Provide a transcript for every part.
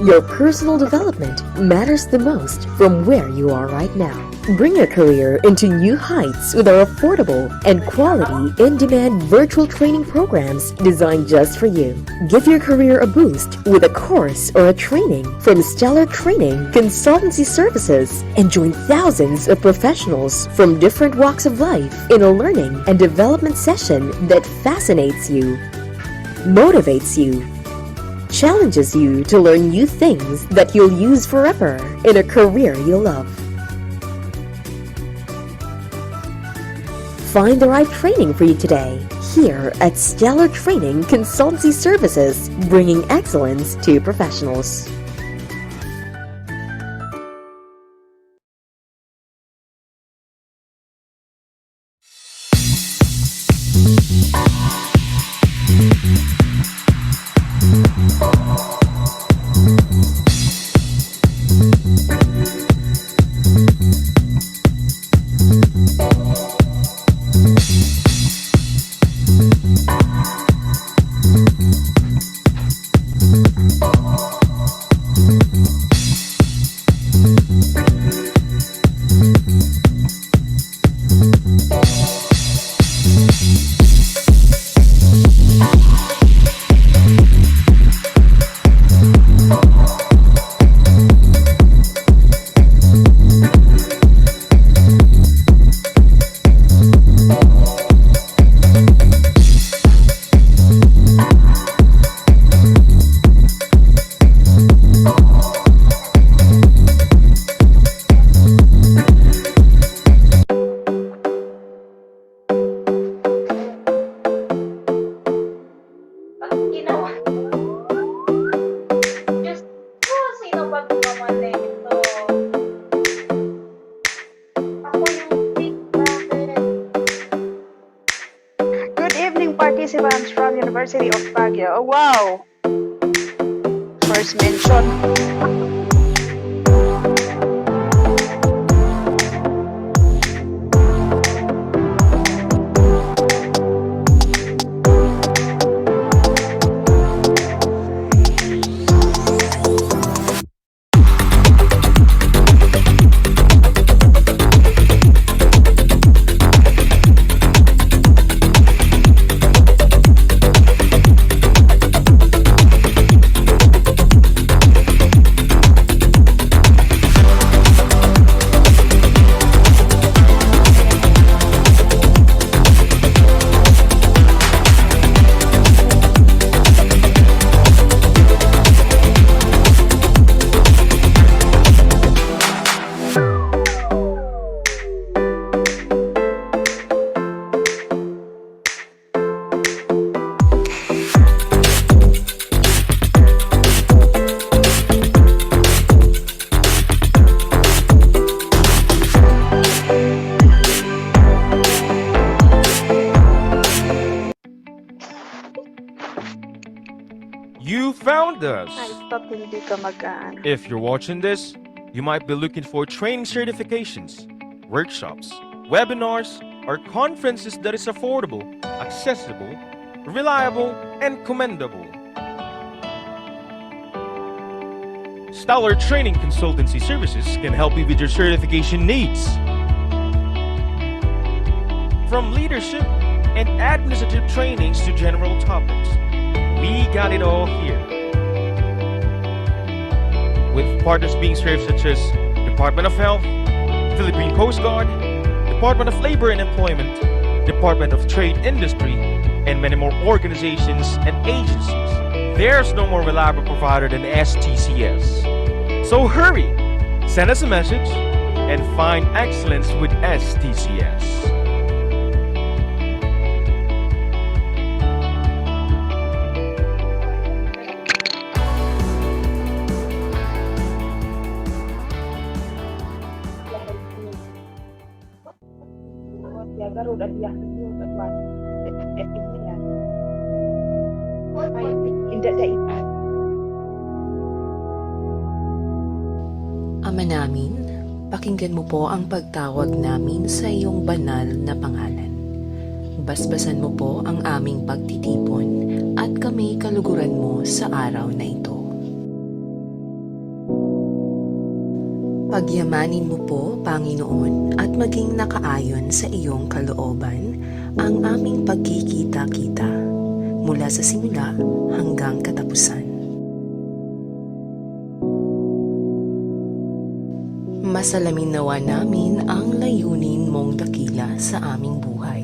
Your personal development matters the most from where you are right now. Bring your career into new heights with our affordable and quality in-demand virtual training programs designed just for you. Give your career a boost with a course or a training from Stellar Training Consultancy Services and join thousands of professionals from different walks of life in a learning and development session that fascinates you, motivates you, challenges you to learn new things that you'll use forever in a career you'll love. Find the right training for you today here at Stellar Training Consultancy Services, bringing excellence to professionals. Participants from University of Baguio. Oh, wow! First mention. You found us! Ay, stop, hindi ka mag-ano. If you're watching this, you might be looking for training certifications, workshops, webinars, or conferences that is affordable, accessible, reliable, and commendable. Stellar Training Consultancy Services can help you with your certification needs. From leadership and administrative trainings to general topics, we got it all here. With partners being served such as Department of Health, Philippine Coast Guard, Department of Labor and Employment, Department of Trade Industry, and many more organizations and agencies. There's no more reliable provider than STCS. So hurry, send us a message, and find excellence with STCS. Ama namin, pakinggan mo po ang pagtawag namin sa iyong banal na pangalan. Basbasan mo po ang aming pagtitipon at kami kaluguran mo sa araw na ito. Pagyamanin mo po, Panginoon, at maging nakaayon sa iyong kalooban ang aming pagkikita-kita mula sa simula hanggang katapusan. Masalamin nawa namin ang layunin mong dakila sa aming buhay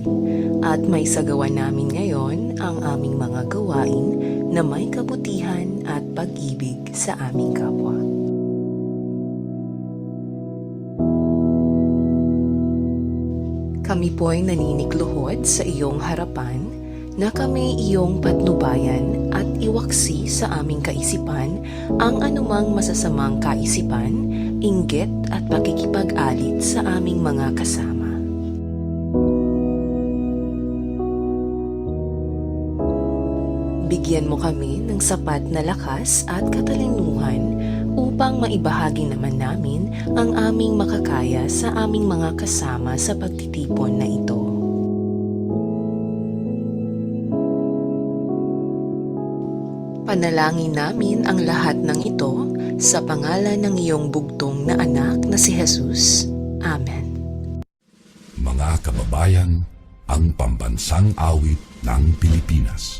at may sagawa namin ngayon ang aming mga gawain na may kabutihan at pag-ibig sa aming kapwa. Kami po'y naninikluhod sa iyong harapan na kami iyong patnubayan at iwaksi sa aming kaisipan ang anumang masasamang kaisipan, inggit at pakikipag-alit sa aming mga kasama. Bigyan mo kami ng sapat na lakas at katalinuhan upang maibahagi naman namin ang aming makakaya sa aming mga kasama sa pagtitipon na ito. Panalangin namin ang lahat ng ito sa pangalan ng iyong bugtong na anak na si Jesus. Amen. Mga kababayan, ang pambansang awit ng Pilipinas.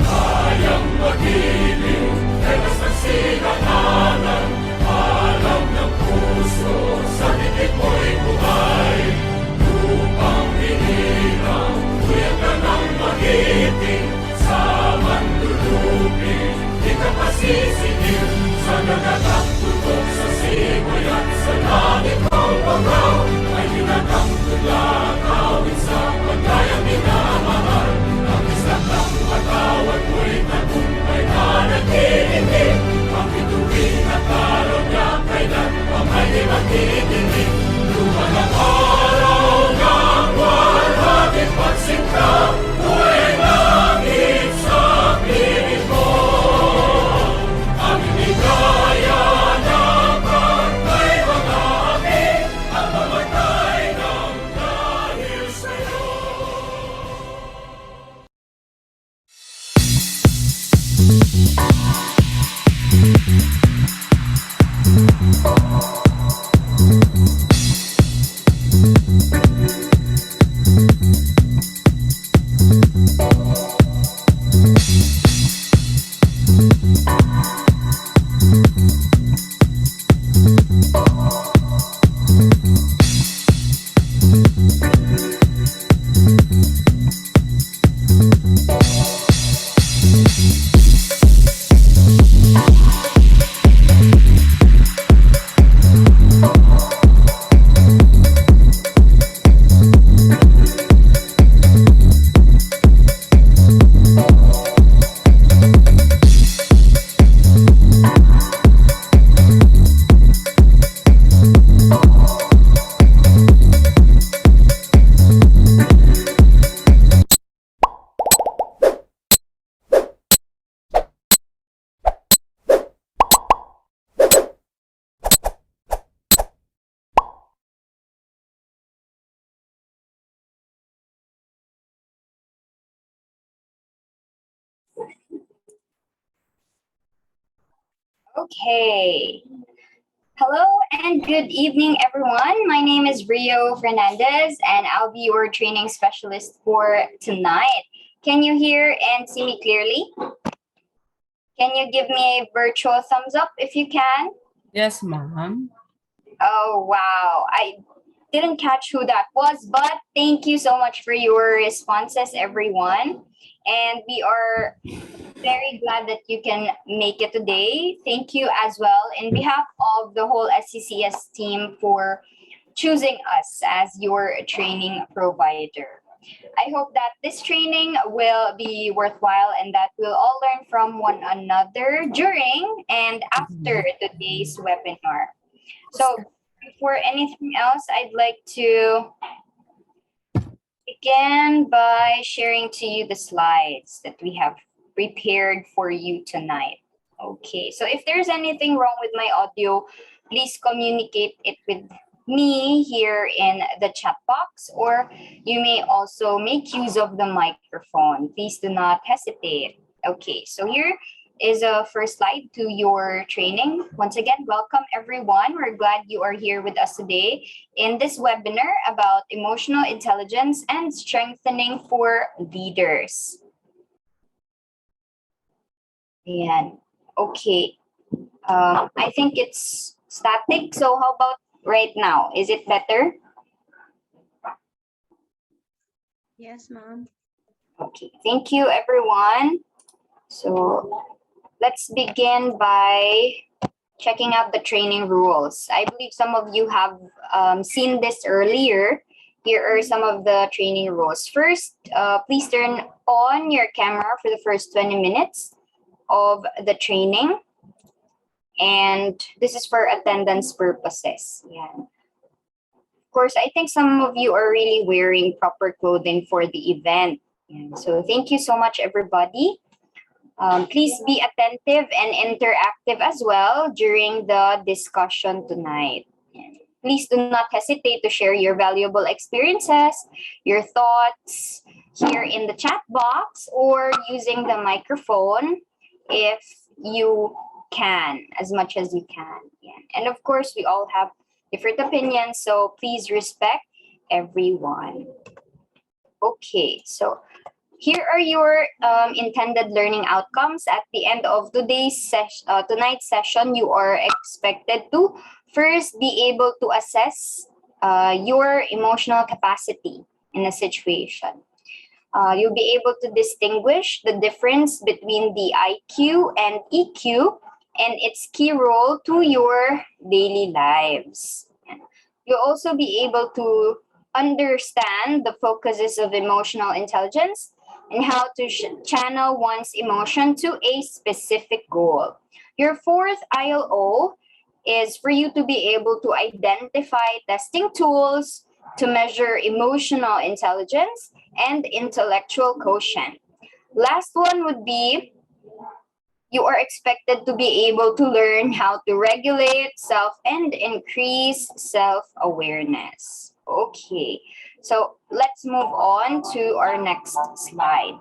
Kayang magiliw, telas ng sinanganan, alam ng puso, sa titik mo'y buhay. Lupang hinirang, kuya ka ng magiting, sa mandulupin, di ka pasisingil, sa nagatang tutok sa simoy at sa langit mong pagaw, ay ginatang tulad, awit sa pagkayang minamahal, ang isang ng matawad mo'y tagumpay na nagkikinig, ang bituin at araw niya kailan pang ay di magkikinig, lupa ng araw ng walhagin pagsinta, buhay langit sa piling mo, ang inigaya ng pagkay mga api, ang mamatay ng dahil sa'yo. Okay. Hello and good evening, everyone. My name is Rio Fernandez, and I'll be your training specialist for tonight. Can you hear and see me clearly? Can you give me a virtual thumbs up if you can? Yes, ma'am. Oh, wow. I didn't catch who that was, but thank you so much for your responses, everyone. And we are very glad that you can make it today. Thank you as well in behalf of the whole SCCS team for choosing us as your training provider. I hope that this training will be worthwhile and that we'll all learn from one another during and after today's webinar. So before anything else, I'd like to begin by sharing to you the slides that we have prepared for you tonight. Okay, so if there's anything wrong with my audio, please communicate it with me here in the chat box, or you may also make use of the microphone. Please do not hesitate. Okay, so here is a first slide to your training. Once again, welcome everyone. We're glad you are here with us today in this webinar about emotional intelligence and strengthening for leaders. Ayan. Okay. I think it's static. So how about right now? Is it better? Yes, ma'am. Okay. Thank you, everyone. So let's begin by checking out the training rules. I believe some of you have seen this earlier. Here are some of the training rules. First, please turn on your camera for the first 20 minutes of the training. And this is for attendance purposes. Yeah. Of course, I think some of you are really wearing proper clothing for the event. Yeah. So thank you so much, everybody. Please be attentive and interactive as well during the discussion tonight. Please do not hesitate to share your valuable experiences, your thoughts here in the chat box or using the microphone if you can, as much as you can. Yeah. And of course, we all have different opinions, so please respect everyone. Okay, so here are your intended learning outcomes. At the end of tonight's session, you are expected to first be able to assess your emotional capacity in a situation. You'll be able to distinguish the difference between the IQ and EQ and its key role to your daily lives. You'll also be able to understand the focuses of emotional intelligence and how to channel one's emotion to a specific goal. Your fourth ILO is for you to be able to identify testing tools to measure emotional intelligence and intellectual quotient. Last one would be you are expected to be able to learn how to regulate self and increase self-awareness. Okay, so let's move on to our next slide.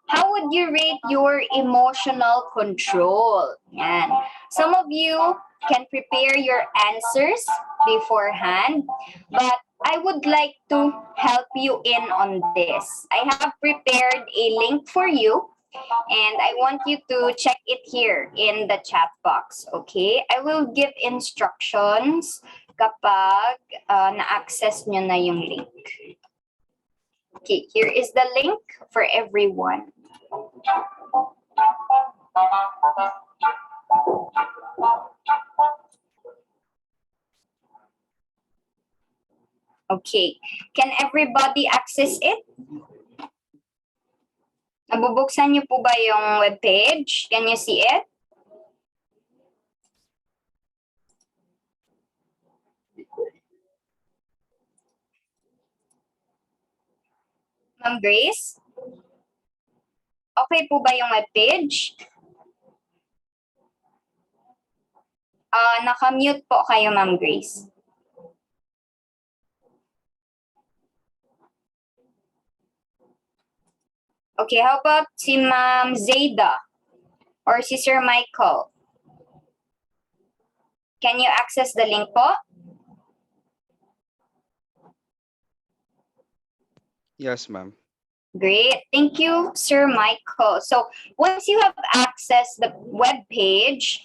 How would you rate your emotional control? And some of you can prepare your answers beforehand, but I would like to help you in on this. I have prepared a link for you and I want you to check it here in the chat box, okay? I will give instructions kapag na-access nyo na yung link. Okay, here is the link for everyone. Okay, can everybody access it? Nabubuksan niyo po ba yung webpage? Can you see it? Ma'am Grace? Okay po ba yung webpage? Naka-mute po kayo, Ma'am Grace. Okay, how about si Ma'am Zayda or si Sir Michael? Can you access the link po? Yes, ma'am. Great. Thank you, Sir Michael. So once you have accessed the web page,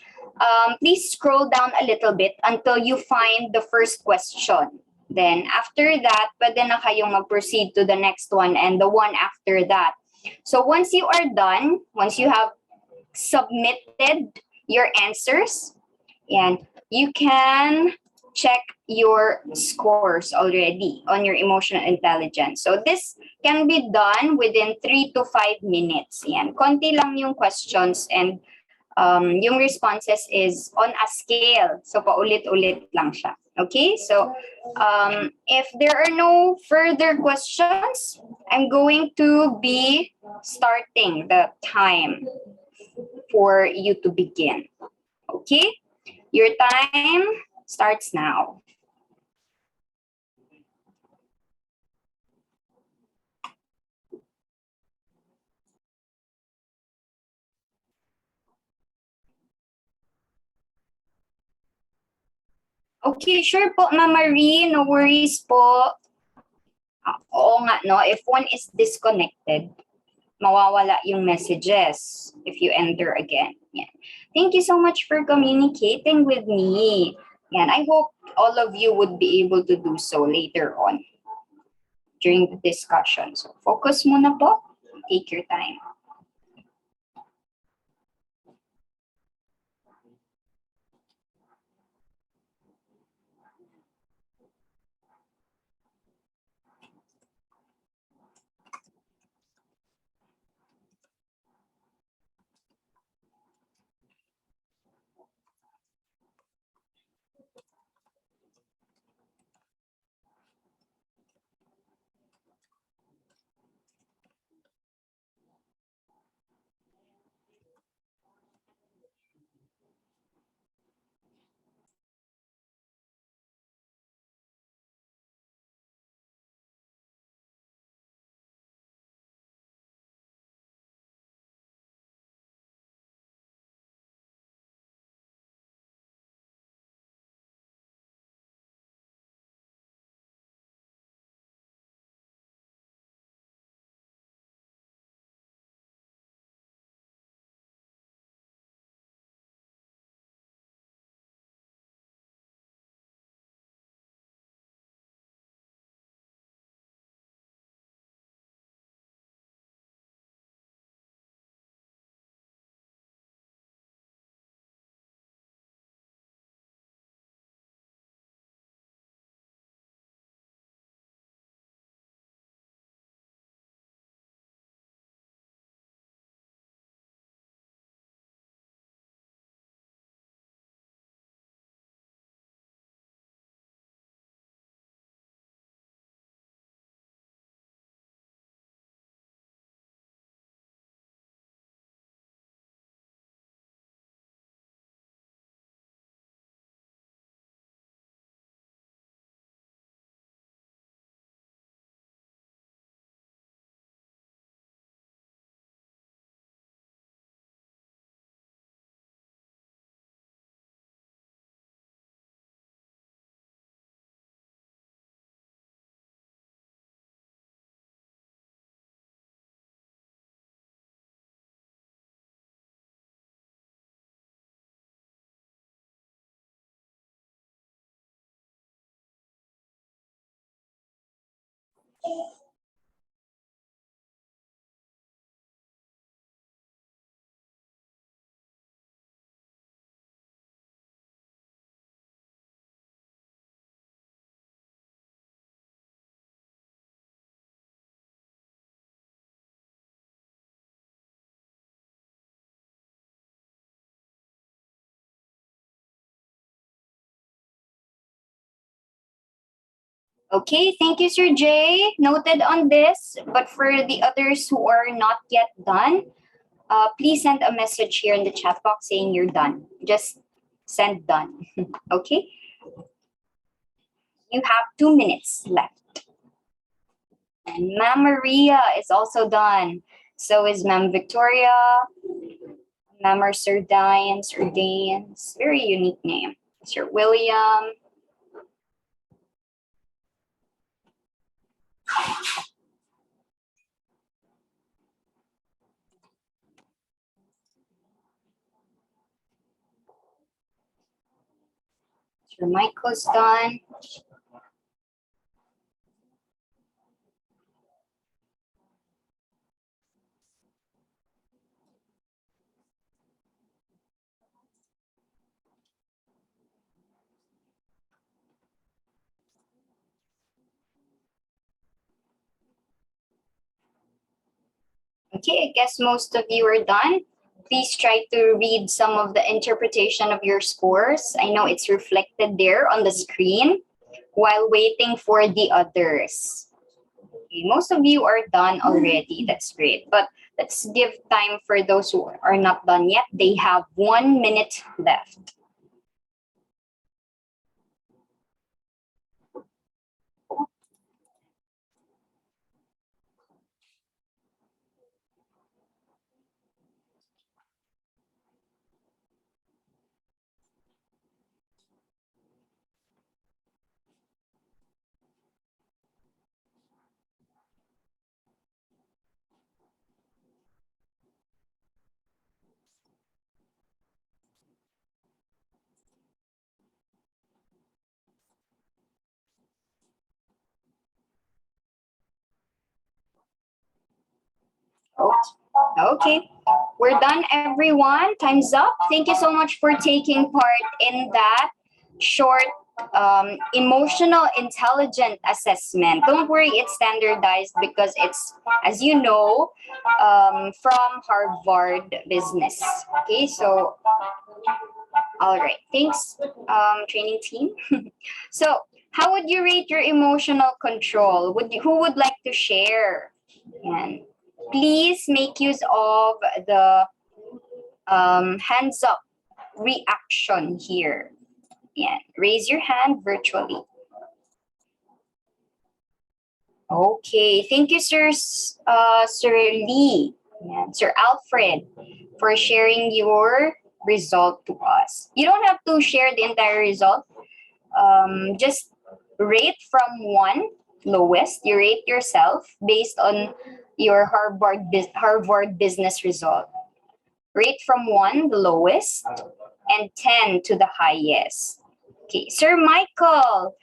please scroll down a little bit until you find the first question. Then after that, pwede na kayong mag-proceed to the next one and the one after that. So once you are done, once you have submitted your answers, and you can check your scores already on your emotional intelligence. So this can be done within 3 to 5 minutes. Yan. Konti lang yung questions and yung responses is on a scale. So paulit-ulit lang siya. Okay, so if there are no further questions, I'm going to be starting the time for you to begin. Okay, your time starts now. Okay, sure po, Ma'am Marie. No worries po. Oo nga, no? If one is disconnected, mawawala yung messages if you enter again. Yeah. Thank you so much for communicating with me. And I hope all of you would be able to do so later on during the discussion. So focus muna po. Take your time. Okay, thank you, Sir Jay. Noted on this. But for the others who are not yet done, please send a message here in the chat box saying you're done. Just send done. Okay? You have 2 minutes left. And Ma'am Maria is also done. So is Ma'am Victoria, Ma'am Sir Dines or Danes. Very unique name. Sir William. Sir Michael's done. Okay, I guess most of you are done. Please try to read some of the interpretation of your scores. I know it's reflected there on the screen while waiting for the others. Okay, most of you are done already. That's great. But let's give time for those who are not done yet. They have 1 minute left. Okay, we're done, everyone. Time's up. Thank you so much for taking part in that short emotional intelligent assessment. Don't worry, it's standardized because it's, as you know, from Harvard Business. Okay, so all right, thanks, training team. So, how would you rate your emotional control? Who would like to share? And please make use of the hands up reaction here. Yeah, raise your hand virtually. Okay, thank you, Sir Lee, and Sir Alfred, for sharing your result to us. You don't have to share the entire result. Just rate from 1, lowest. You rate yourself based on your Harvard business result. Rate from 1, the lowest, and 10 to the highest. Okay, Sir Michael,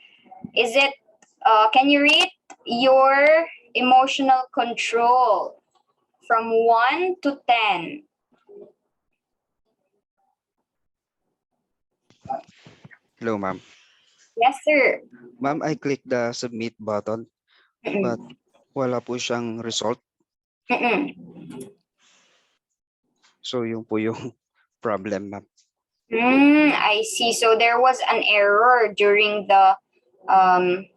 can you rate your emotional control from 1 to 10? Hello, ma'am. Yes, sir. Ma'am, I clicked the submit button, but wala po siyang result. So, yun po yung problem, ma'am. I see. So there was an error during the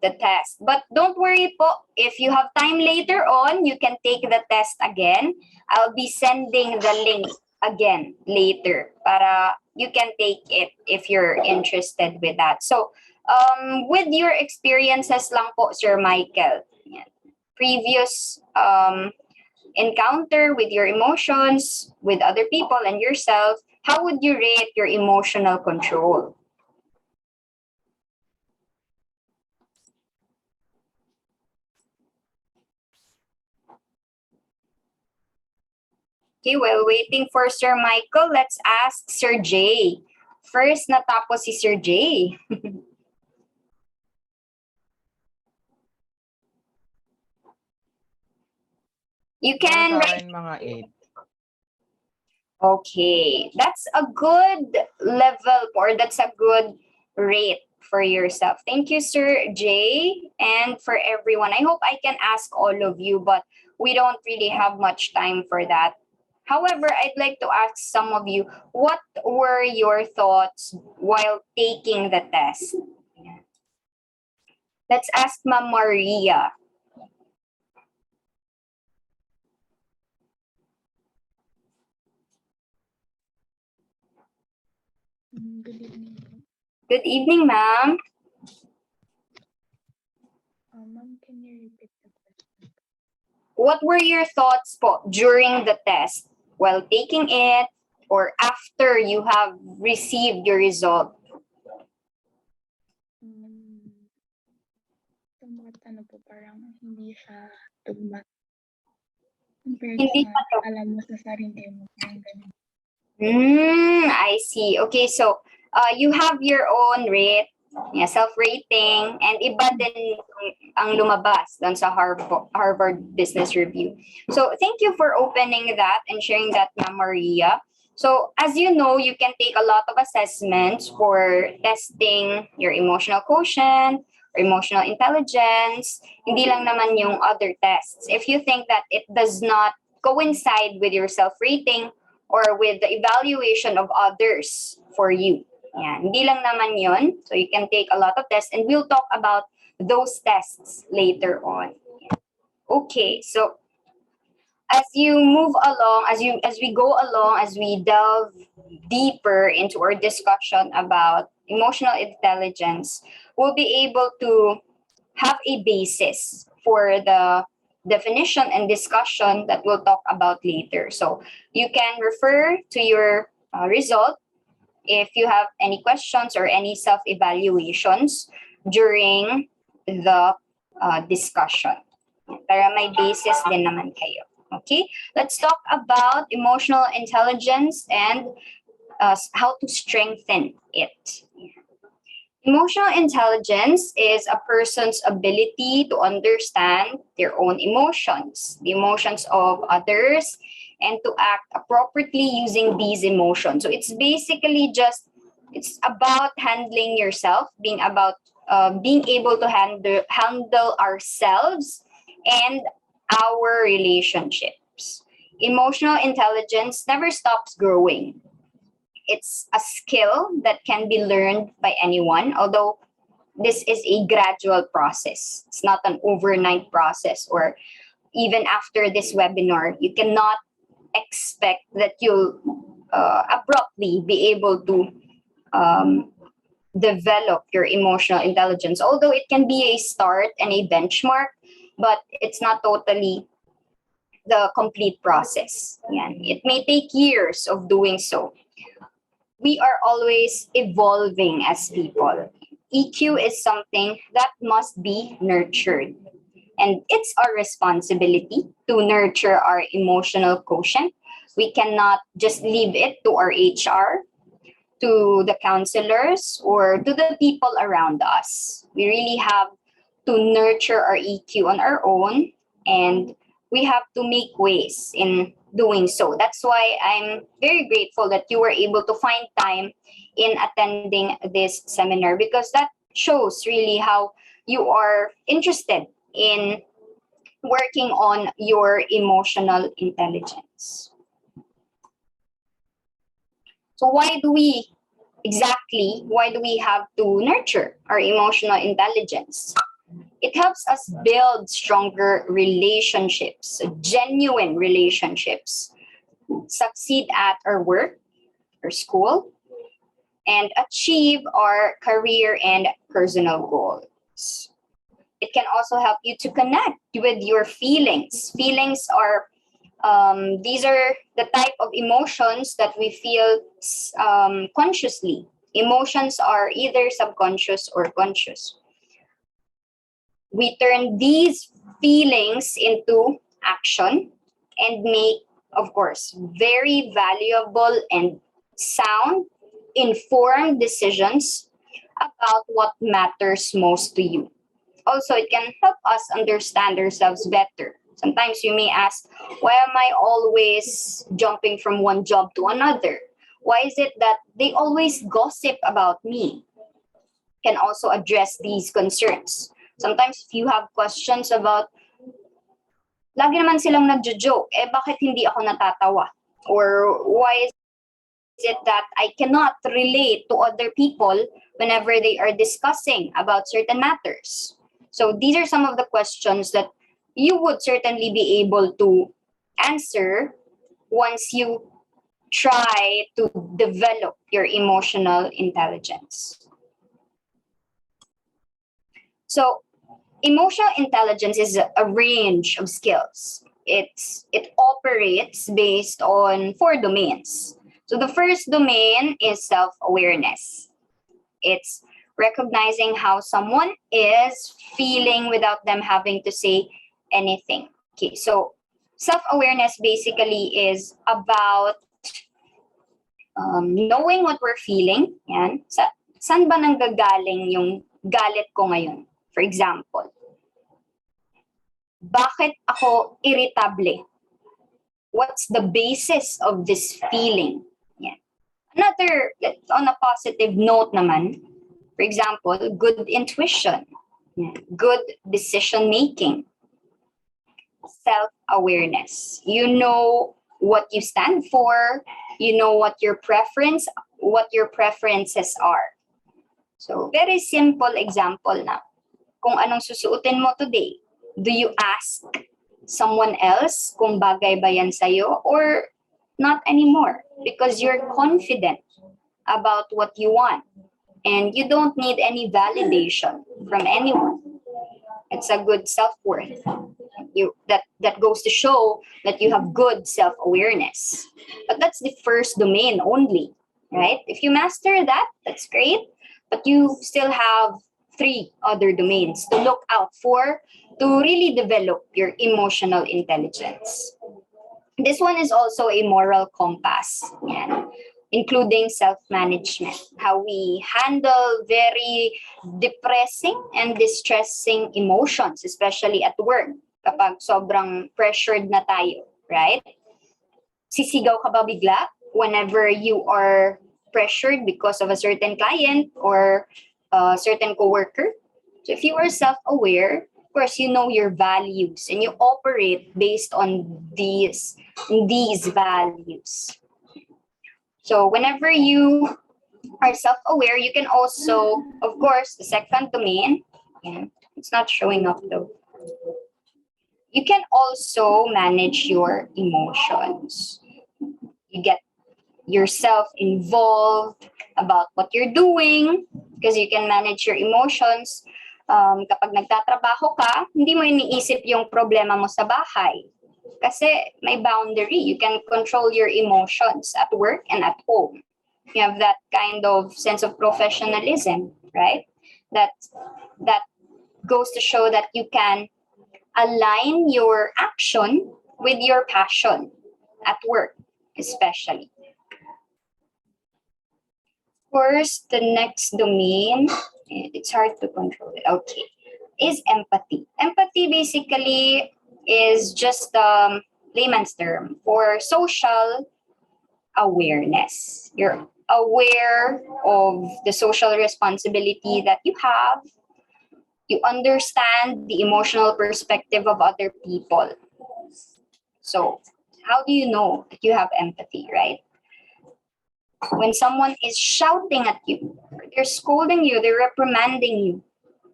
test. But don't worry po. If you have time later on, you can take the test again. I'll be sending the link again later para you can take it if you're interested with that. So, with your experiences lang po, Sir Michael, previous encounter with your emotions, with other people and yourself, how would you rate your emotional control? Okay, while waiting for Sir Michael, let's ask Sir Jay. First, natapos si Sir Jay. You can Sa rate. akin, mga 8. Okay, that's a good level or that's a good rate for yourself. Thank you, Sir Jay, and for everyone. I hope I can ask all of you, but we don't really have much time for that. However, I'd like to ask some of you, what were your thoughts while taking the test? Let's ask Ma'am Maria. Good evening. Good evening, ma'am. Ma'am, can you repeat the question? What were your thoughts po during the test while taking it or after you have received your result? Somewhat po, parang hindi siya tugma. Compared Hindi sa pa to. alam mo sa sarili mo, parang ganun. I see. Okay, so you have your own rate, self-rating, and iba din ang lumabas doon sa Harvard Business Review. So thank you for opening that and sharing that, Ma'am Maria. So as you know, you can take a lot of assessments for testing your emotional quotient or emotional intelligence. Hindi lang naman yung other tests. If you think that it does not coincide with your self-rating or with the evaluation of others for you. Yan. Hindi lang naman yun. So you can take a lot of tests and we'll talk about those tests later on. Okay, so as you move along, as we go along, as we delve deeper into our discussion about emotional intelligence, we'll be able to have a basis for the definition and discussion that we'll talk about later. So you can refer to your result if you have any questions or any self-evaluations during the discussion. Para may basis din naman kayo. Okay, let's talk about emotional intelligence and how to strengthen it. Emotional intelligence is a person's ability to understand their own emotions, the emotions of others, and to act appropriately using these emotions. So it's basically just, it's about handling yourself, being able to handle ourselves and our relationships. Emotional intelligence never stops growing. It's a skill that can be learned by anyone, although this is a gradual process. It's not an overnight process, or even after this webinar, you cannot expect that you'll abruptly be able to develop your emotional intelligence, although it can be a start and a benchmark, but it's not totally the complete process. Yeah. It may take years of doing so. We are always evolving as people. EQ is something that must be nurtured. And it's our responsibility to nurture our emotional quotient. We cannot just leave it to our HR, to the counselors, or to the people around us. We really have to nurture our EQ on our own, and we have to make ways in doing so. That's why I'm very grateful that you were able to find time in attending this seminar, because that shows really how you are interested in working on your emotional intelligence. So why do we have to nurture our emotional intelligence? It helps us build stronger relationships, genuine relationships, succeed at our work or school, and achieve our career and personal goals. It can also help you to connect with your feelings. Feelings are these are the type of emotions that we feel consciously. Emotions are either subconscious or conscious. We turn these feelings into action and make, of course, very valuable and sound, informed decisions about what matters most to you. Also, it can help us understand ourselves better. Sometimes you may ask, why am I always jumping from one job to another? Why is it that they always gossip about me? Can also address these concerns. Sometimes if you have questions about, lagi naman silang nagjo-joke, bakit hindi ako natatawa? Or why is it that I cannot relate to other people whenever they are discussing about certain matters? So these are some of the questions that you would certainly be able to answer once you try to develop your emotional intelligence. So emotional intelligence is a range of skills. It operates based on 4 domains. So the first domain is self-awareness. It's recognizing how someone is feeling without them having to say anything. Okay, so self-awareness basically is about knowing what we're feeling. Yan. Saan ba nanggagaling yung galit ko ngayon? For example, bakit ako irritable? What's the basis of this feeling? Yan. Another, on a positive note naman, for example, good intuition, good decision making, self-awareness. You know what you stand for, you know what your preferences are. So, very simple example na. Kung anong susuotin mo today, do you ask someone else kung bagay ba yan sa'yo, or not anymore? Because you're confident about what you want and you don't need any validation from anyone. It's a good self-worth. That goes to show that you have good self-awareness. But that's the first domain only, right? If you master that, that's great. But you still have 3 other domains to look out for to really develop your emotional intelligence. This one is also a moral compass, including self-management, how we handle very depressing and distressing emotions, especially at work, kapag sobrang pressured na tayo, right? Sisigaw ka ba bigla whenever you are pressured because of a certain client or a certain coworker? So if you are self-aware, of course, you know your values and you operate based on these values. So whenever you are self-aware, you can also, of course, the second domain, it's not showing up though. You can also manage your emotions. You get yourself involved about what you're doing because you can manage your emotions. Kapag nagtatrabaho ka, hindi mo iniisip yung problema mo sa bahay. Kasi may boundary. You can control your emotions at work and at home. You have that kind of sense of professionalism, right? That goes to show that you can align your action with your passion at work, especially. Of course, the next domain, it's hard to control it. Okay, is empathy. Empathy basically is just a layman's term for social awareness. You're aware of the social responsibility that you have. You understand the emotional perspective of other people. So, how do you know that you have empathy, right? When someone is shouting at you, they're scolding you, they're reprimanding you.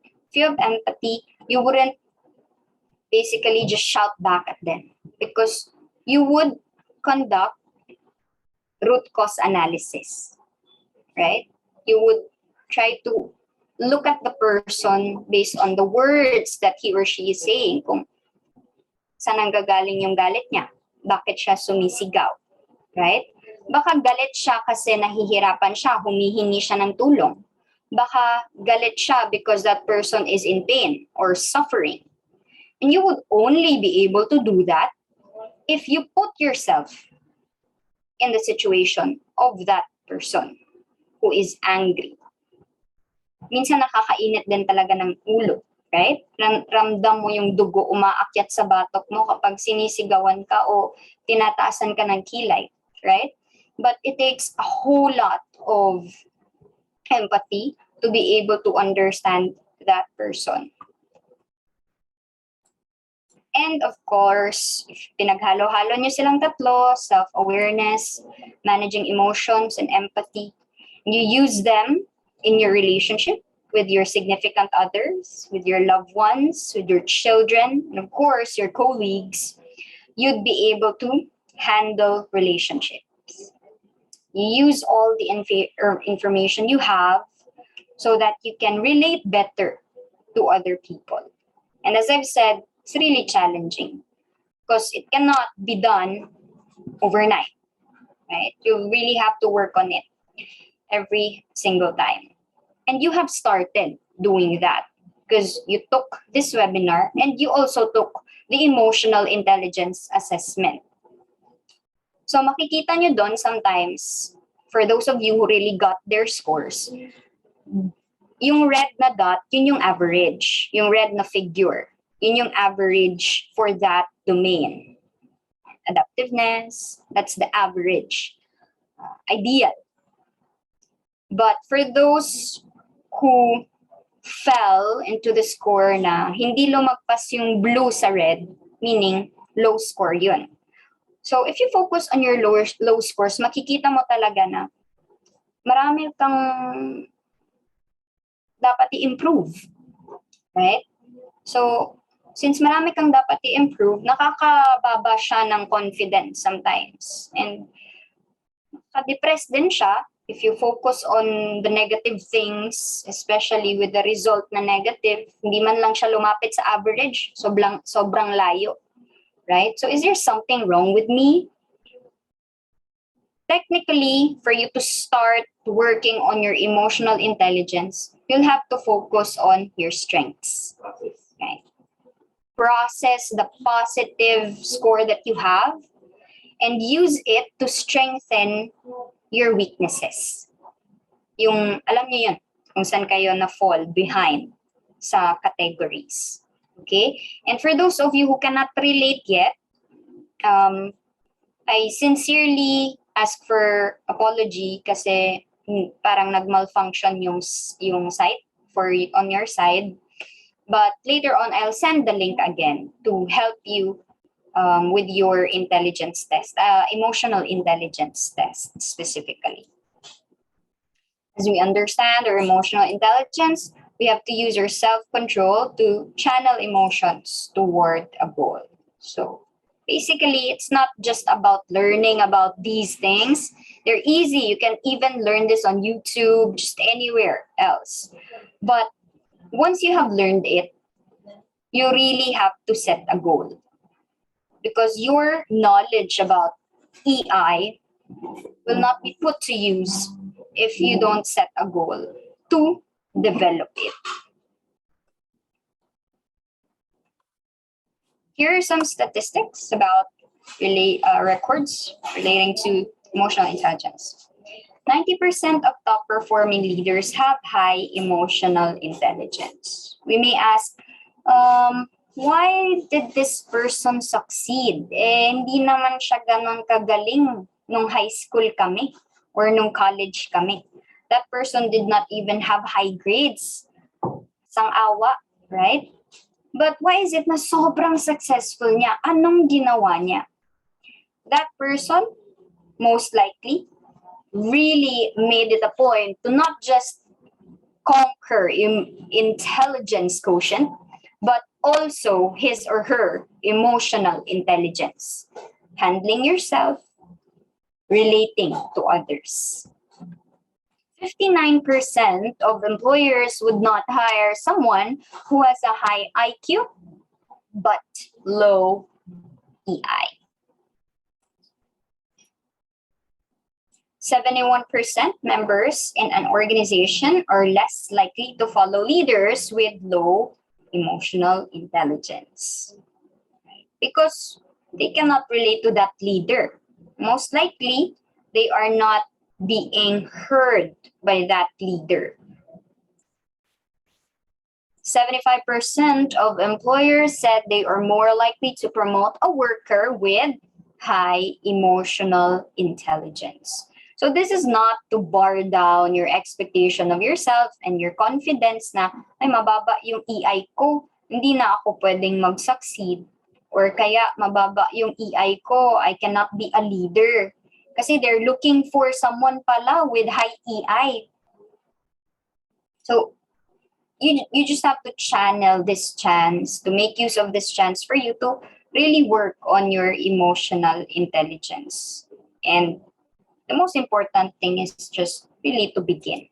If you have empathy, you wouldn't basically just shout back at them because you would conduct root cause analysis, right? You would try to look at the person based on the words that he or she is saying. Kung saan nanggagaling yung galit niya? Bakit siya sumisigaw? Right? Baka galit siya kasi nahihirapan siya, humihingi siya ng tulong. Baka galit siya because that person is in pain or suffering. And you would only be able to do that if you put yourself in the situation of that person who is angry. Minsan nakakainit din talaga ng ulo, right? Ramdam mo yung dugo umaakyat sa batok mo kapag sinisigawan ka o tinataasan ka ng kilay, right? But it takes a whole lot of empathy to be able to understand that person. And of course, if pinaghalo-halo nyo silang tatlo, self-awareness, managing emotions, and empathy, you use them in your relationship with your significant others, with your loved ones, with your children, and of course, your colleagues, you'd be able to handle relationships. You use all the information you have so that you can relate better to other people. And as I've said, it's really challenging because it cannot be done overnight, right? You really have to work on it every single time. And you have started doing that because you took this webinar and you also took the emotional intelligence assessment. So makikita nyo doon sometimes, for those of you who really got their scores, yung red na dot, yun yung average. Yung red na figure, yun yung average for that domain. Adaptiveness, that's the average. Ideal. But for those who fell into the score na hindi lumagpas yung blue sa red, meaning low score yun. So if you focus on your low scores, makikita mo talaga na marami kang dapat i-improve, right? So since marami kang dapat i-improve, nakakababa siya ng confidence sometimes. And nakaka-depress din siya if you focus on the negative things, especially with the result na negative, hindi man lang siya lumapit sa average, sobrang layo. Right? So is there something wrong with me? Technically, for you to start working on your emotional intelligence, you'll have to focus on your strengths. Okay? Process the positive score that you have and use it to strengthen your weaknesses. Yung, alam niyo yun, kung saan kayo na-fall behind sa categories. Okay? And for those of you who cannot relate yet, I sincerely ask for apology kasi parang nag-malfunction yung site on your side. But later on, I'll send the link again to help you with your intelligence test, emotional intelligence test specifically. As we understand our emotional intelligence, we have to use our self-control to channel emotions toward a goal. So basically, it's not just about learning about these things. They're easy. You can even learn this on YouTube, just anywhere else. But once you have learned it, you really have to set a goal. Because your knowledge about EI will not be put to use if you don't set a goal to develop it. Here are some statistics about records relating to emotional intelligence. 90% of top performing leaders have high emotional intelligence. We may ask, why did this person succeed? Hindi naman siya ganon kagaling nung high school kami or nung college kami. That person did not even have high grades. Sang-awa, right? But why is it na sobrang successful niya? Anong ginawa niya? That person, most likely, really made it a point to not just conquer intelligence quotient, but also his or her emotional intelligence. Handling yourself, relating to others. 59% of employers would not hire someone who has a high IQ but low EI. 71% members in an organization are less likely to follow leaders with low emotional intelligence because they cannot relate to that leader. Most likely, they are not being heard by that leader. 75% of employers said they are more likely to promote a worker with high emotional intelligence. So this is not to bar down your expectation of yourself and your confidence na ay mababa yung EI ko, hindi na ako pwedeng mag-succeed. Or kaya mababa yung EI ko, I cannot be a leader. Kasi they're looking for someone pala with high EI. So you just have to channel this chance, to make use of this chance for you to really work on your emotional intelligence. And the most important thing is just really to begin.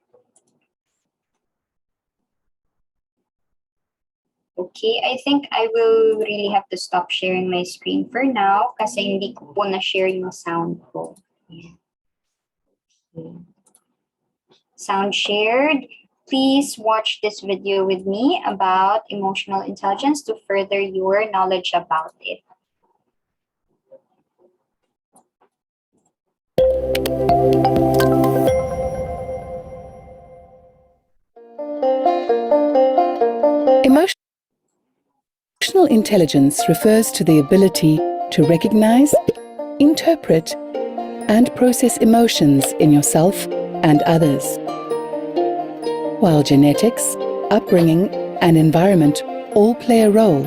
Okay, I think I will really have to stop sharing my screen for now kasi hindi ko po na-share yung sound ko. Okay. Sound shared. Please watch this video with me about emotional intelligence to further your knowledge about it. Emotional intelligence refers to the ability to recognize, interpret, and process emotions in yourself and others. While genetics, upbringing, and environment all play a role,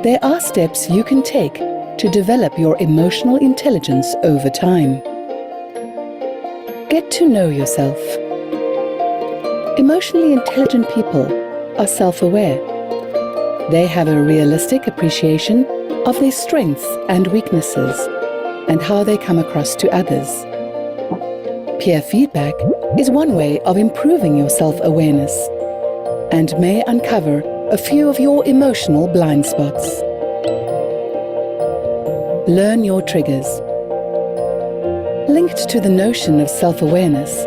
there are steps you can take to develop your emotional intelligence over time. Get to know yourself. Emotionally intelligent people are self-aware. They have a realistic appreciation of their strengths and weaknesses and how they come across to others. Peer feedback is one way of improving your self-awareness and may uncover a few of your emotional blind spots. Learn your triggers. Linked to the notion of self-awareness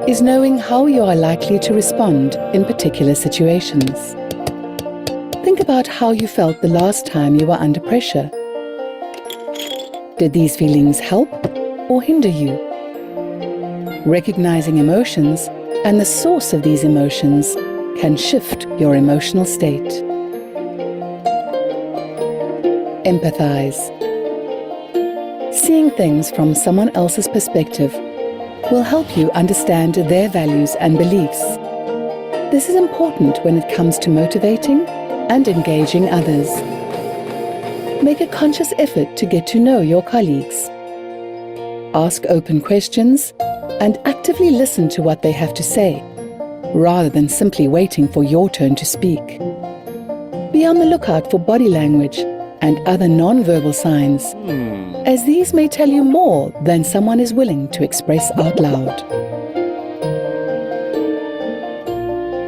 is knowing how you are likely to respond in particular situations. Think about how you felt the last time you were under pressure. Did these feelings help or hinder you? Recognizing emotions and the source of these emotions can shift your emotional state. Empathize. Seeing things from someone else's perspective will help you understand their values and beliefs. This is important when it comes to motivating and engaging others. Make a conscious effort to get to know your colleagues. Ask open questions and actively listen to what they have to say, rather than simply waiting for your turn to speak. Be on the lookout for body language and other non-verbal signs, as these may tell you more than someone is willing to express out loud.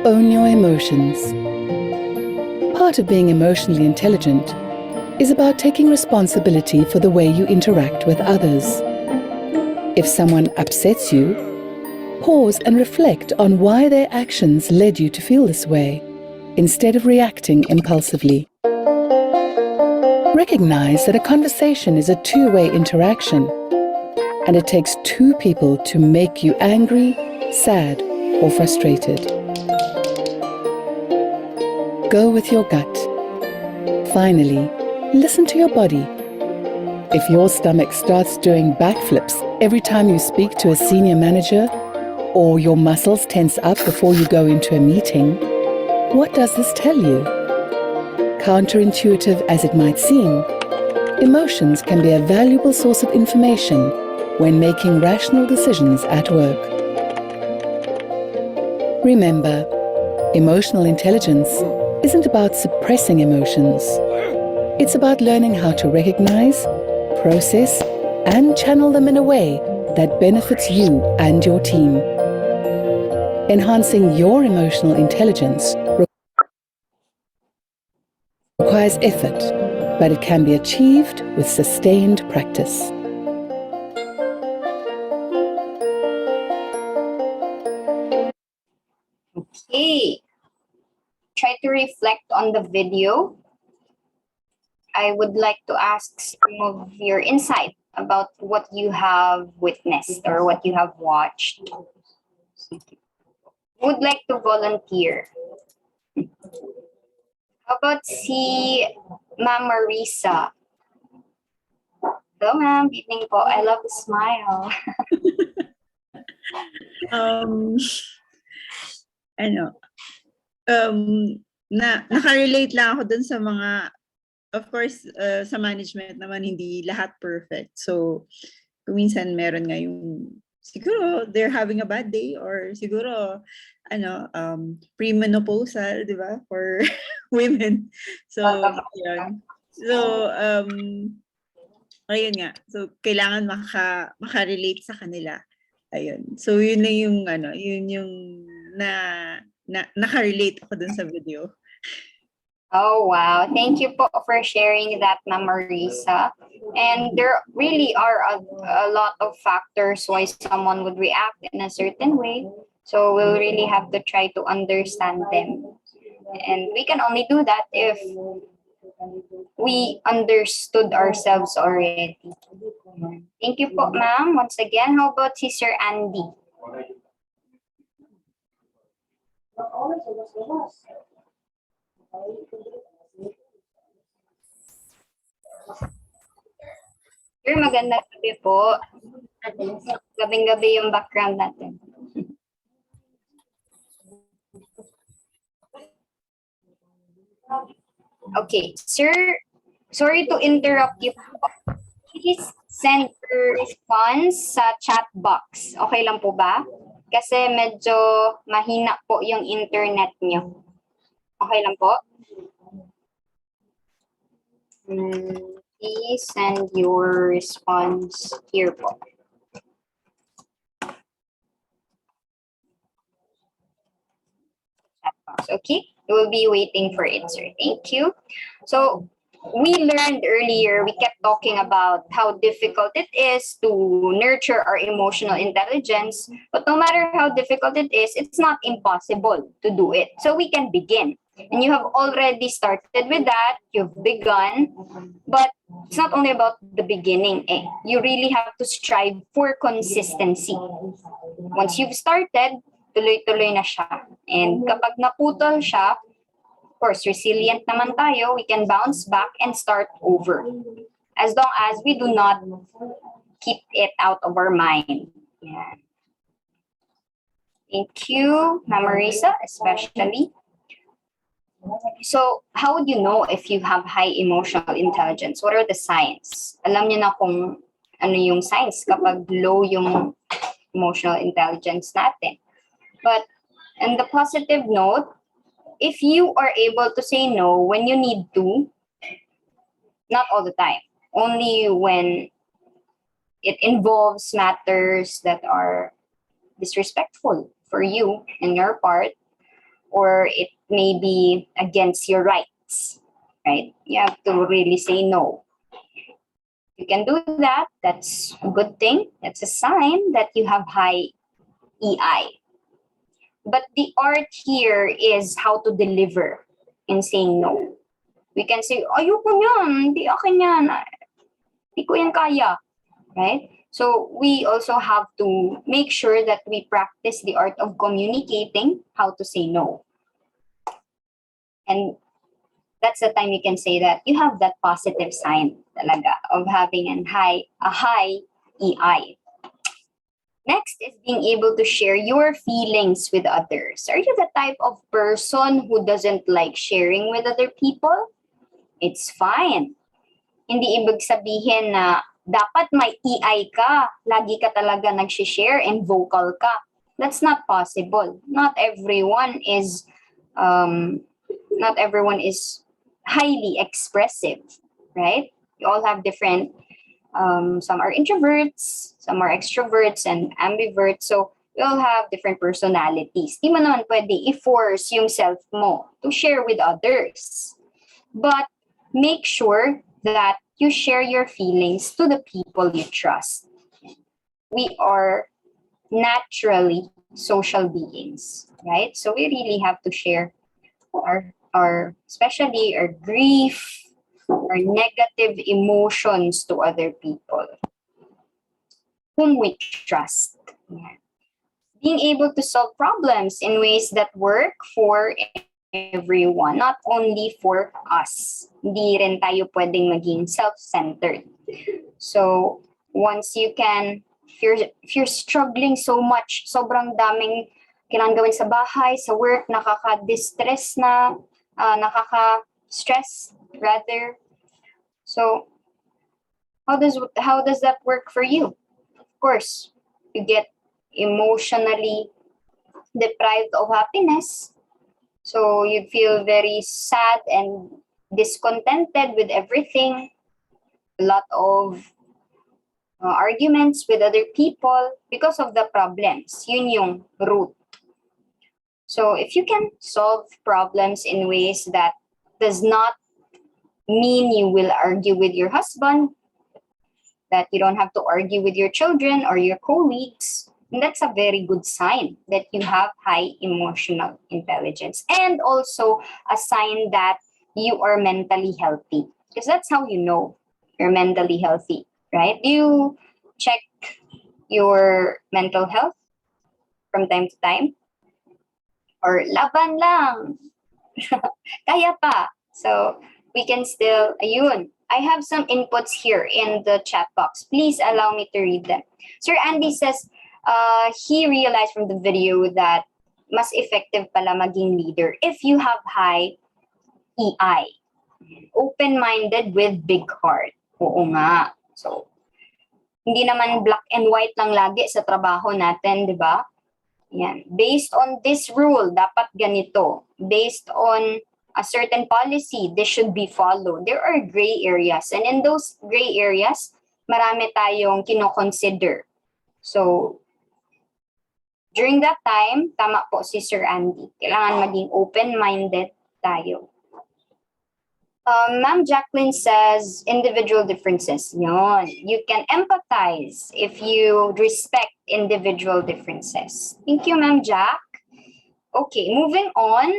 Own your emotions. Part of being emotionally intelligent is about taking responsibility for the way you interact with others. If someone upsets you, pause and reflect on why their actions led you to feel this way, instead of reacting impulsively. Recognize that a conversation is a two-way interaction, and it takes two people to make you angry, sad, or frustrated. Go with your gut. Finally, listen to your body. If your stomach starts doing backflips every time you speak to a senior manager, or your muscles tense up before you go into a meeting, what does this tell you? Counterintuitive as it might seem, emotions can be a valuable source of information when making rational decisions at work. Remember, emotional intelligence isn't about suppressing emotions. It's about learning how to recognize, process, and channel them in a way that benefits you and your team. Enhancing your emotional intelligence requires effort, but it can be achieved with sustained practice. Okay. Try to reflect on the video. I would like to ask some of your insight about what you have witnessed or what you have watched. Would like to volunteer. How about si Ma'am Marisa? Hello, ma'am. Good evening po. I love the smile. Nakarelate lang ako dun sa mga, of course, sa management naman hindi lahat perfect. So, minsan meron nga yung, siguro they're having a bad day or siguro, premenopausal, di ba, for women. So, yun. So, ayun nga. So, kailangan makarelate sa kanila. Ayun. So, yun na yung, yun yung nakarelate ako dun sa video. Oh, wow. Thank you po for sharing that, Ma'am Marisa. And there really are a lot of factors why someone would react in a certain way. So we'll really have to try to understand them. And we can only do that if we understood ourselves already. Thank you po, ma'am. Once again, how about si Sir Andy? Sir, magandang gabi po. Gabing-gabi yung background natin. Okay, sir, sorry to interrupt you. Please send your response sa chat box. Okay lang po ba? Kasi medyo mahina po yung internet nyo. Okay lang po? Please send your response here po. Okay, we'll be waiting for it, sir. Thank you. So we learned earlier, we kept talking about how difficult it is to nurture our emotional intelligence. But no matter how difficult it is, it's not impossible to do it. So we can begin. And you have already started with that. You've begun. But it's not only about the beginning. You really have to strive for consistency. Once you've started, tuloy-tuloy na siya. And kapag naputol siya, of course, resilient naman tayo, we can bounce back and start over. As long as we do not keep it out of our mind. Yeah. Thank you, Ma'am Marisa, especially. So, how would you know if you have high emotional intelligence? What are the signs? Alam niyo na kung ano yung signs kapag low yung emotional intelligence natin. But on the positive note, if you are able to say no when you need to, not all the time, only when it involves matters that are disrespectful for you and your part, or it may be against your rights, right? You have to really say no. You can do that. That's a good thing. That's a sign that you have high EI. But the art here is how to deliver in saying no. We can say, ayoko niyan, hindi akin yan, hindi ko yan kaya, right? So we also have to make sure that we practice the art of communicating how to say no. And that's the time you can say that you have that positive sign talaga of having a high EI. Next is being able to share your feelings with others. Are you the type of person who doesn't like sharing with other people? It's fine. Hindi ibig sabihin na dapat may EI ka, lagi ka talaga nag-share and vocal ka. That's not possible. Not everyone is highly expressive, right? You all have different, some are introverts, some are extroverts and ambiverts. So we all have different personalities. Di mo naman pwede i-force yung self mo to share with others. But make sure that you share your feelings to the people you trust. We are naturally social beings, right? So we really have to share our especially our grief, our negative emotions to other people whom we trust. Yeah. Being able to solve problems in ways that work for everyone, not only for us. Hindi rin tayo pwedeng maging self-centered. So once you can, if you're struggling so much, sobrang daming kailangan gawin sa bahay, sa work, nakaka-distress na, nakaka-stress rather. So how does that work for you? Of course, you get emotionally deprived of happiness. So you feel very sad and discontented with everything. A lot of arguments with other people because of the problems. Yun yung root. So if you can solve problems in ways that does not mean you will argue with your husband, that you don't have to argue with your children or your colleagues, and that's a very good sign that you have high emotional intelligence, and also a sign that you are mentally healthy, because that's how you know you're mentally healthy, right? Do you check your mental health from time to time? Or laban lang, kaya pa. So we can still, ayun. I have some inputs here in the chat box. Please allow me to read them. Sir Andy says, he realized from the video that mas effective pala maging leader if you have high EI. Open-minded with big heart. Oo nga. So, hindi naman black and white lang lagi sa trabaho natin, di ba? Yan. Based on this rule, dapat ganito. Based on a certain policy, this should be followed. There are gray areas. And in those gray areas, marami tayong kino-consider. So, during that time, tama po si Sir Andy. Kailangan maging open-minded tayo. Ma'am Jacqueline says, individual differences. Yon. You can empathize if you respect individual differences. Thank you, Ma'am Jack. Okay, moving on.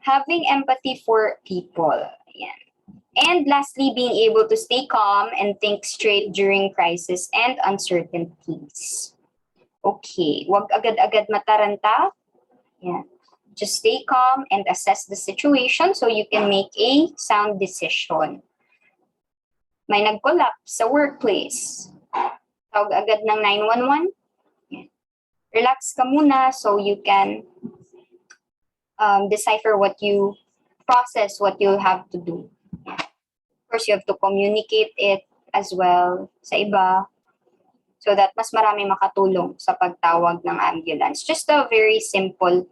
Having empathy for people. Yan. And lastly, being able to stay calm and think straight during crisis and uncertainties. Okay, wag agad-agad mataranta. Yan. Just stay calm and assess the situation so you can make a sound decision. May nag-collapse sa workplace. Tawag agad ng 911. Yan. Relax ka muna so you can decipher process what you have to do. Of course, you have to communicate it as well sa iba so that mas marami makatulong sa pagtawag ng ambulance. Just a very simple,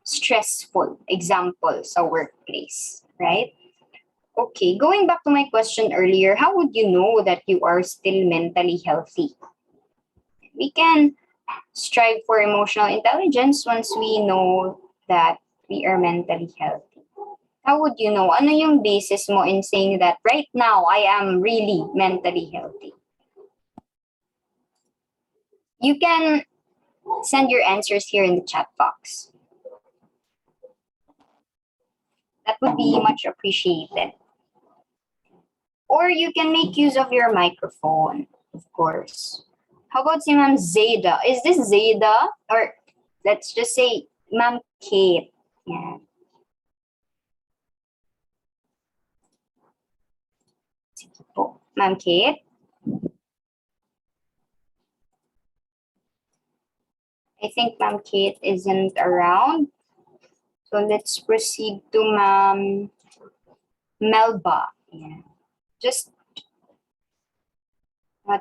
stressful example sa workplace, right? Okay, going back to my question earlier, how would you know that you are still mentally healthy? We can strive for emotional intelligence once we know that we are mentally healthy. How would you know? Ano yung basis mo in saying that right now I am really mentally healthy? You can send your answers here in the chat box. That would be much appreciated. Or you can make use of your microphone, of course. How about si Ma'am Zayda? Is this Zayda? Or let's just say Ma'am Kate. Yeah. Sige po. Ma'am Kate? I think Ma'am Kate isn't around. So let's proceed to Ma'am Melba. Yeah. Just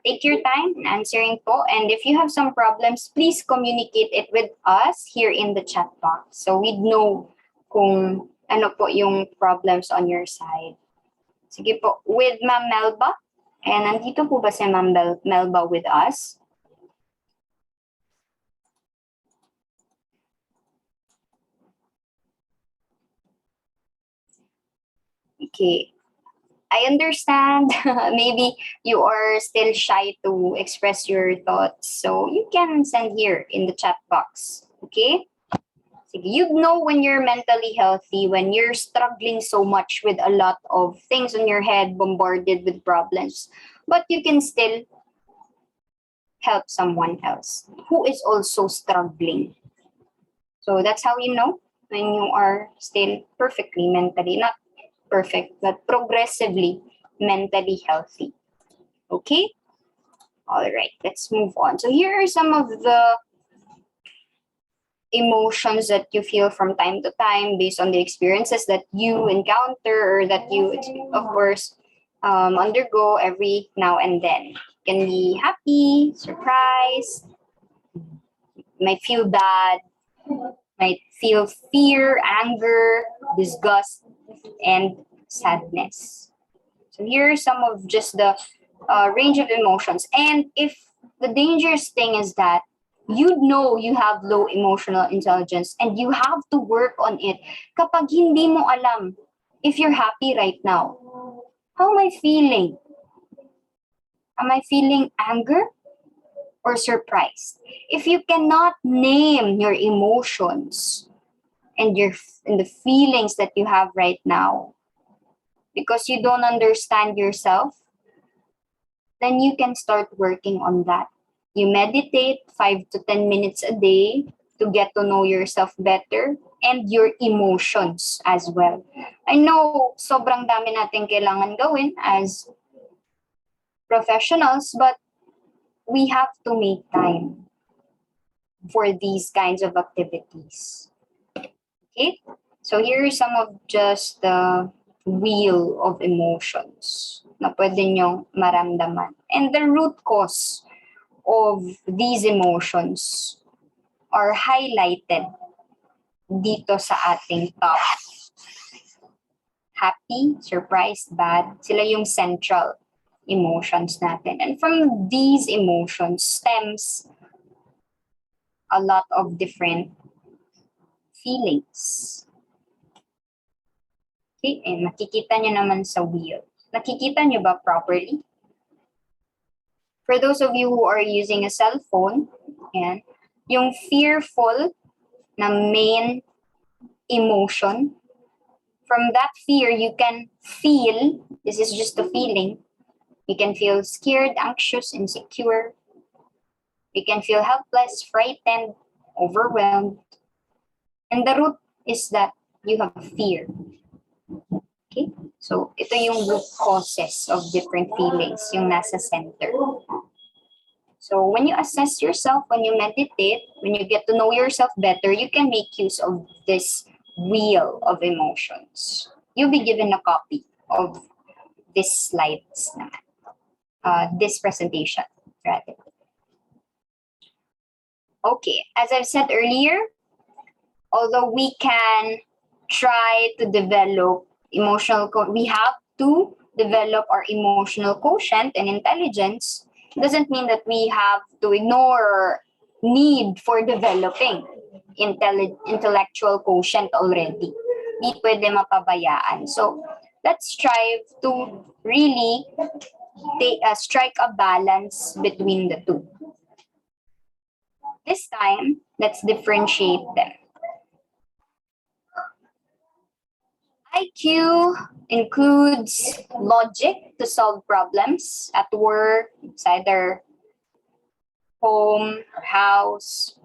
take your time in answering po. And if you have some problems, please communicate it with us here in the chat box. So we'd know kung ano po yung problems on your side. Sige po, with Ma'am Melba. And nandito po ba si Ma'am Melba with us? Okay. I understand. Maybe you are still shy to express your thoughts. So you can send here in the chat box. Okay? So you know when you're mentally healthy, when you're struggling so much with a lot of things on your head, bombarded with problems, but you can still help someone else who is also struggling. So that's how you know when you are still perfectly mentally, not perfect, but progressively mentally healthy. Okay? All right, let's move on. So here are some of the emotions that you feel from time to time based on the experiences that you encounter or that you, of course, undergo every now and then. Can be happy, surprised, might feel bad, might feel fear, anger, disgust, and sadness. So here are some of just the range of emotions. And if the dangerous thing is that you know you have low emotional intelligence and you have to work on it kapag hindi mo alam if you're happy right now. How am I feeling? Am I feeling anger or surprised? If you cannot name your emotions and the feelings that you have right now because you don't understand yourself, then you can start working on that. You meditate 5 to 10 minutes a day to get to know yourself better and your emotions as well. I know sobrang dami natin kailangan gawin as professionals, but we have to make time for these kinds of activities. Okay? So here are some of just the wheel of emotions na pwede nyong maramdaman. And the root cause of these emotions are highlighted dito sa ating top. Happy, surprised, bad, sila yung central emotions natin. And from these emotions stems a lot of different feelings. Okay, and nakikita nyo naman sa wheel. Nakikita nyo ba properly? For those of you who are using a cell phone, yan, yung fearful na main emotion, from that fear you can feel, this is just a feeling, you can feel scared, anxious, insecure. You can feel helpless, frightened, overwhelmed. And the root is that you have fear. Okay? So, ito yung root causes of different feelings, yung nasa center. So when you assess yourself, when you meditate, when you get to know yourself better, you can make use of this wheel of emotions. You'll be given a copy of this slides naman, this presentation, rather. Okay, as I've said earlier, although we can try to develop we have to develop our emotional quotient and intelligence, doesn't mean that we have to ignore need for developing intellectual quotient already. Di pwede mapabayaan. So let's strive to really strike a balance between the two. This time, let's differentiate them. IQ includes logic to solve problems at work, it's either home or house.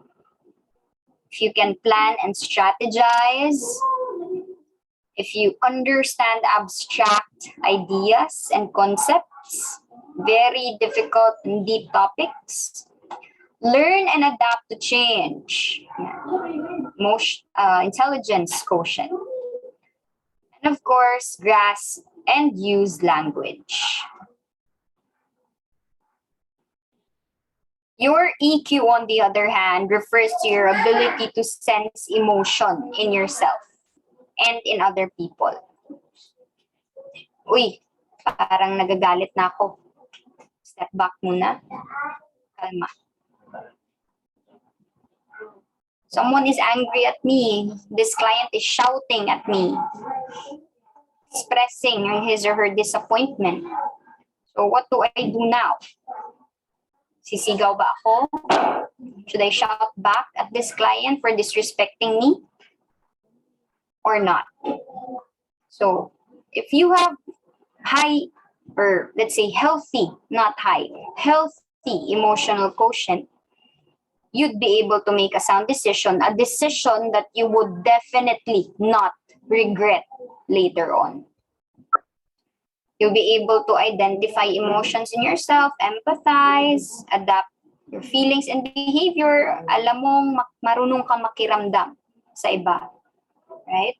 If you can plan and strategize, if you understand abstract ideas and concepts, very difficult and deep topics, learn and adapt to change, intelligence quotient. And of course, grasp and use language. Your EQ, on the other hand, refers to your ability to sense emotion in yourself and in other people. Uy, parang nagagalit na ako. Step back muna. Kalma. Someone is angry at me. This client is shouting at me, expressing his or her disappointment. So what do I do now? Sisigaw ba ako? Should I shout back at this client for disrespecting me? Or not? So if you have high, or let's say healthy, not high, healthy emotional quotient, you'd be able to make a sound decision, a decision that you would definitely not regret later on. You'll be able to identify emotions in yourself, empathize, adapt your feelings and behavior. Alam mong marunong ka makiramdam sa iba, right?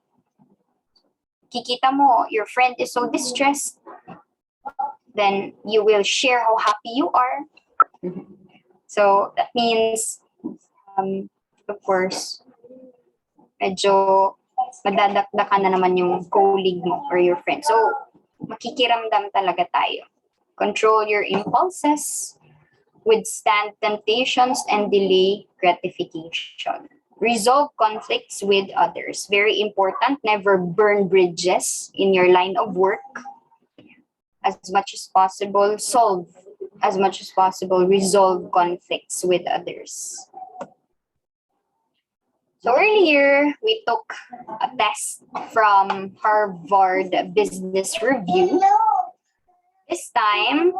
Kikita mo, your friend is so distressed, then you will share how happy you are. So that means, of course, medyo madadakdakan na naman yung colleague mo or your friend. So makikiramdam talaga tayo. Control your impulses, withstand temptations, and delay gratification. Resolve conflicts with others. Very important. Never burn bridges in your line of work. As much as possible, solve as much as possible, resolve conflicts with others. So earlier, we took a test from Harvard Business Review. This time,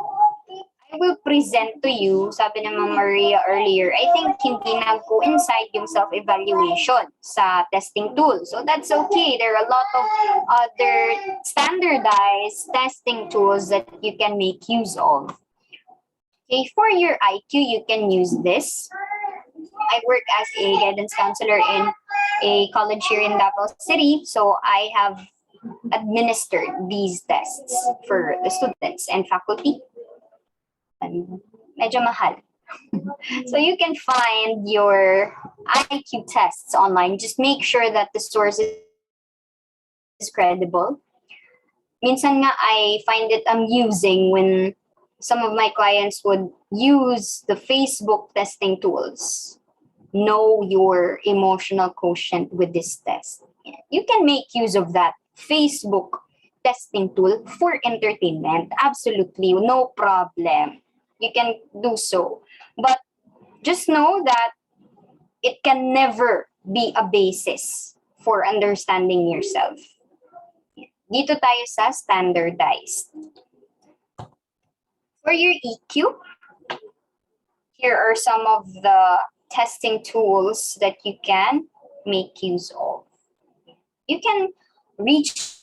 I will present to you, sabi ni Ma'am Maria earlier, I think hindi nag-coincide yung self-evaluation sa testing tool. So that's okay. There are a lot of other standardized testing tools that you can make use of. Okay, for your IQ, you can use this. I work as a guidance counselor in a college here in Davao City, so I have administered these tests for the students and faculty. Medyo mahal. So you can find your IQ tests online. Just make sure that the source is credible. Minsan nga, I find it amusing when some of my clients would use the Facebook testing tools. Know your emotional quotient with this test. You can make use of that Facebook testing tool for entertainment. Absolutely, no problem. You can do so. But just know that it can never be a basis for understanding yourself. Dito tayo sa standardized. For your EQ, here are some of the testing tools that you can make use of. You can reach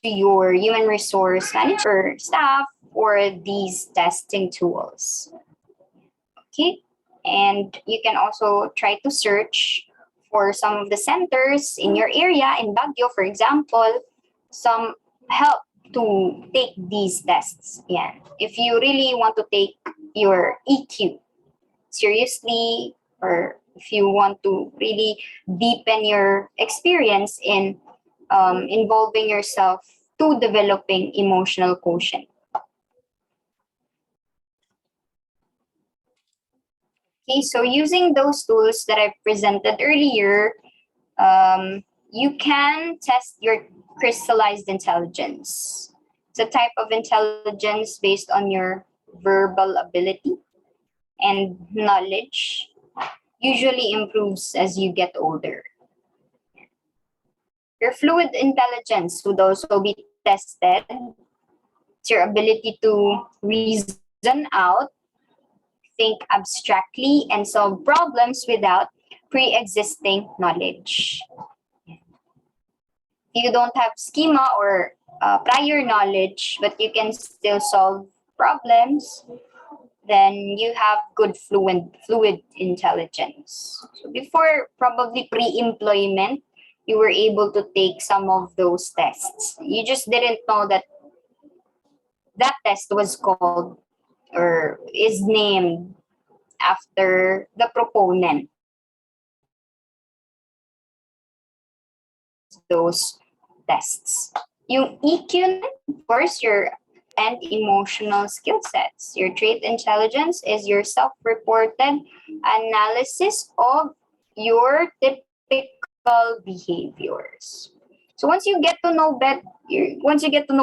to your human resource manager, staff, for these testing tools. Okay, and you can also try to search for some of the centers in your area. In Baguio, for example, some help to take these tests. Yeah, if you really want to take your EQ seriously, or if you want to really deepen your experience in involving yourself to developing emotional quotient. Okay, so using those tools that I presented earlier, you can test your crystallized intelligence. It's a type of intelligence based on your verbal ability and knowledge, usually improves as you get older. Your fluid intelligence would also be tested. It's your ability to reason out, think abstractly, and solve problems without pre-existing knowledge. You don't have schema or prior knowledge, but you can still solve problems, then you have good fluid intelligence. So before, probably pre-employment, you were able to take some of those tests. You just didn't know that that test was called or is named after the proponent. Those tests. Yung EQ, of course, your and emotional skill sets. Your trait intelligence is your self-reported analysis of your typical behaviors. So once you get to know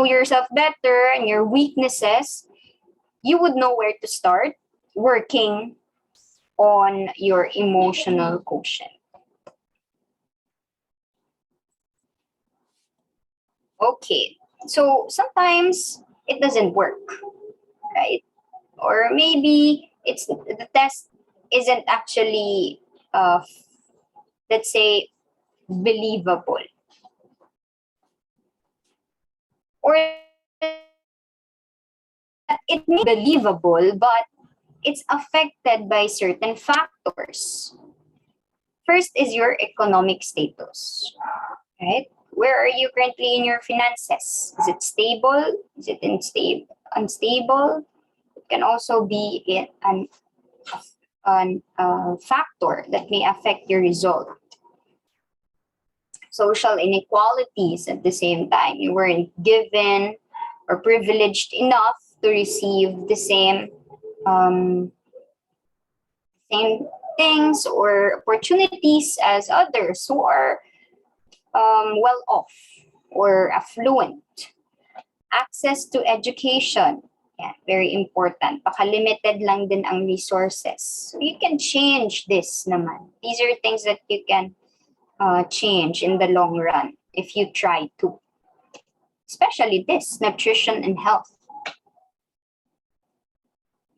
yourself better and your weaknesses, you would know where to start working on your emotional quotient. Okay, so sometimes it doesn't work, right? Or maybe the test isn't actually, let's say, believable. Or it may be believable, but it's affected by certain factors. First is your economic status, right? Where are you currently in your finances? Is it stable? Is it unstable? It can also be an factor that may affect your result. Social inequalities at the same time. You weren't given or privileged enough to receive the same things or opportunities as others who are well off or affluent. Access to education, yeah, very important. Baka limited lang din ang resources. So you can change this naman. These are things that you can change in the long run if you try to. Especially this, nutrition and health.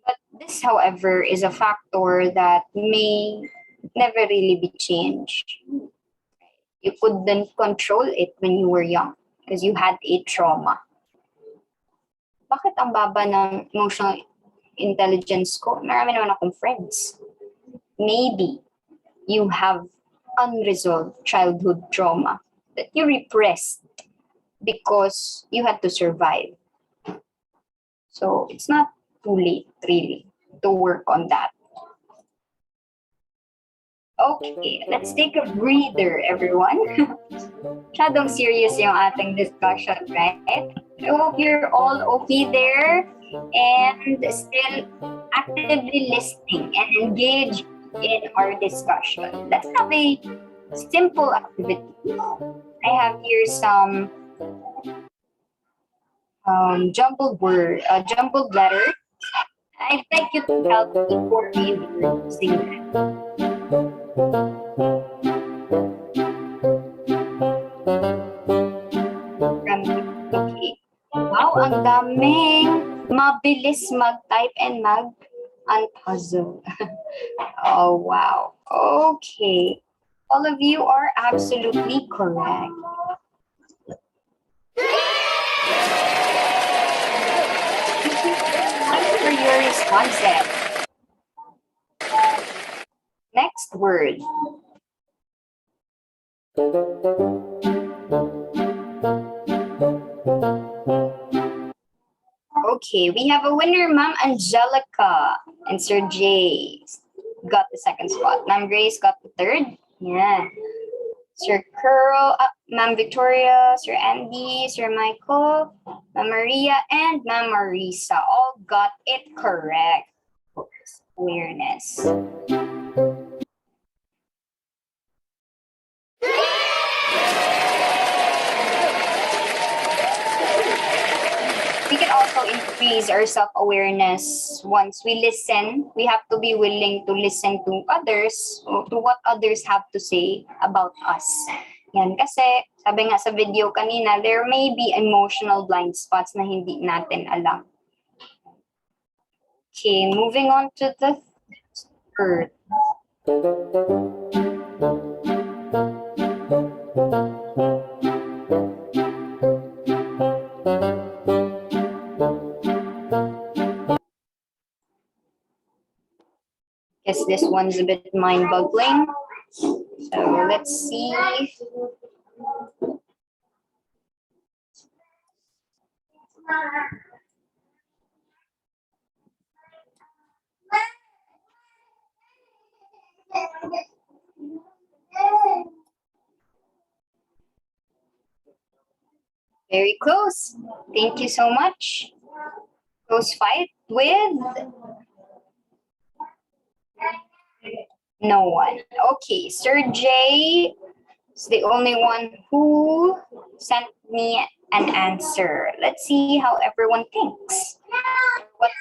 But this, however, is a factor that may never really be changed. You couldn't control it when you were young because you had a trauma. Bakit ang baba ng emotional intelligence ko? Marami naman akong friends. Maybe you have unresolved childhood trauma that you repressed because you had to survive. So it's not too late, really, to work on that. Okay, let's take a breather, everyone. Masyadong serious yung ating discussion, right? I hope you're all okay there and still actively listening and engaged in our discussion. Let's have a simple activity. I have here some jumbled letter. I'd like you to help me coordinate using that. Okay. Wow, ang daming mabilis mag-type and mag-unpuzzle. Oh, wow. Okay. All of you are absolutely correct. for your responses. Next word. Okay, we have a winner, Ma'am Angelica and Sir Jay got the second spot. Ma'am Grace got the third. Yeah. Sir Curl, Ma'am Victoria, Sir Andy, Sir Michael, Ma'am Maria, and Ma'am Marisa all got it correct. Awareness. We can also increase our self-awareness once we listen. We have to be willing to listen to others, to what others have to say about us. Yan, kasi sabi nga sa video kanina, there may be emotional blind spots na hindi natin alam. Okay, moving on to the third. Guess this one's a bit mind-boggling. So let's see. Very close. Thank you so much. Close fight with no one. Okay, Sir J is the only one who sent me an answer. Let's see how everyone thinks. What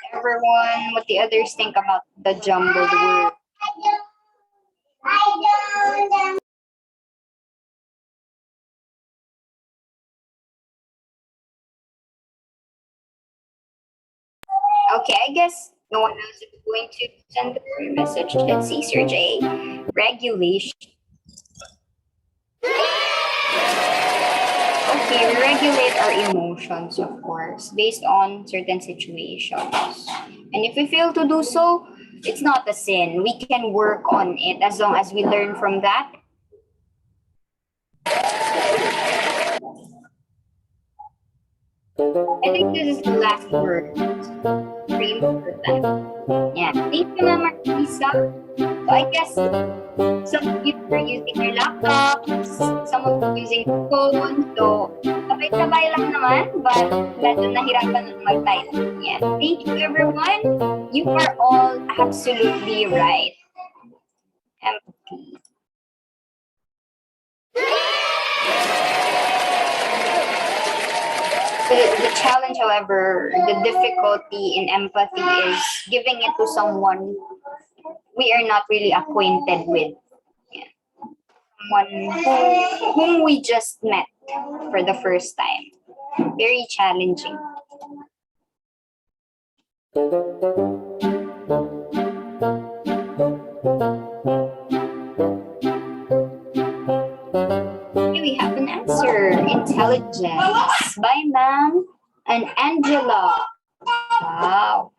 the others think about the jumbled word. Okay, I guess no one else is going to send a message. Let's see, Sir J. Regulation. Okay, we regulate our emotions, of course, based on certain situations. And if we fail to do so, it's not a sin. We can work on it as long as we learn from that. I think this is the last word. Very important. Yeah. Thank you, Mama Lisa. So I guess some of you are using your laptops, some of you using your phone. So sabay-sabay lang naman, but medyo nahirapan na mag-type. Yeah. Thank you, everyone. You are all absolutely right. Empathy. The challenge, however, the difficulty in empathy is giving it to someone we are not really acquainted with. Yeah. Someone whom we just met for the first time. Very challenging. Here we have an answer. Intelligence by Ma'am and Angela. Wow.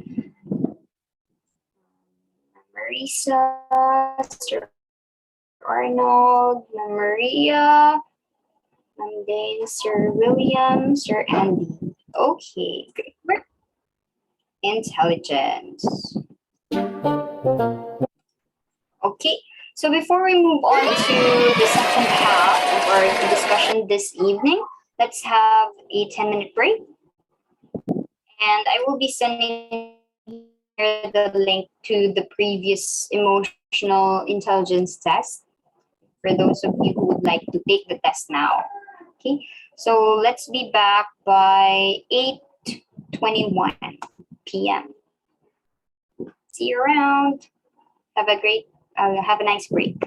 Marisa, Sir Arnold, Ma'am Maria, and then Sir William, Sir Andy. Okay, great work. Intelligence. Okay, so before we move on to the second half of our discussion this evening, let's have a 10-minute break. And I will be sending the link to the previous emotional intelligence test for those of you who would like to take the test now. Okay, so let's be back by 8:21 p.m. See you around. Have a nice break.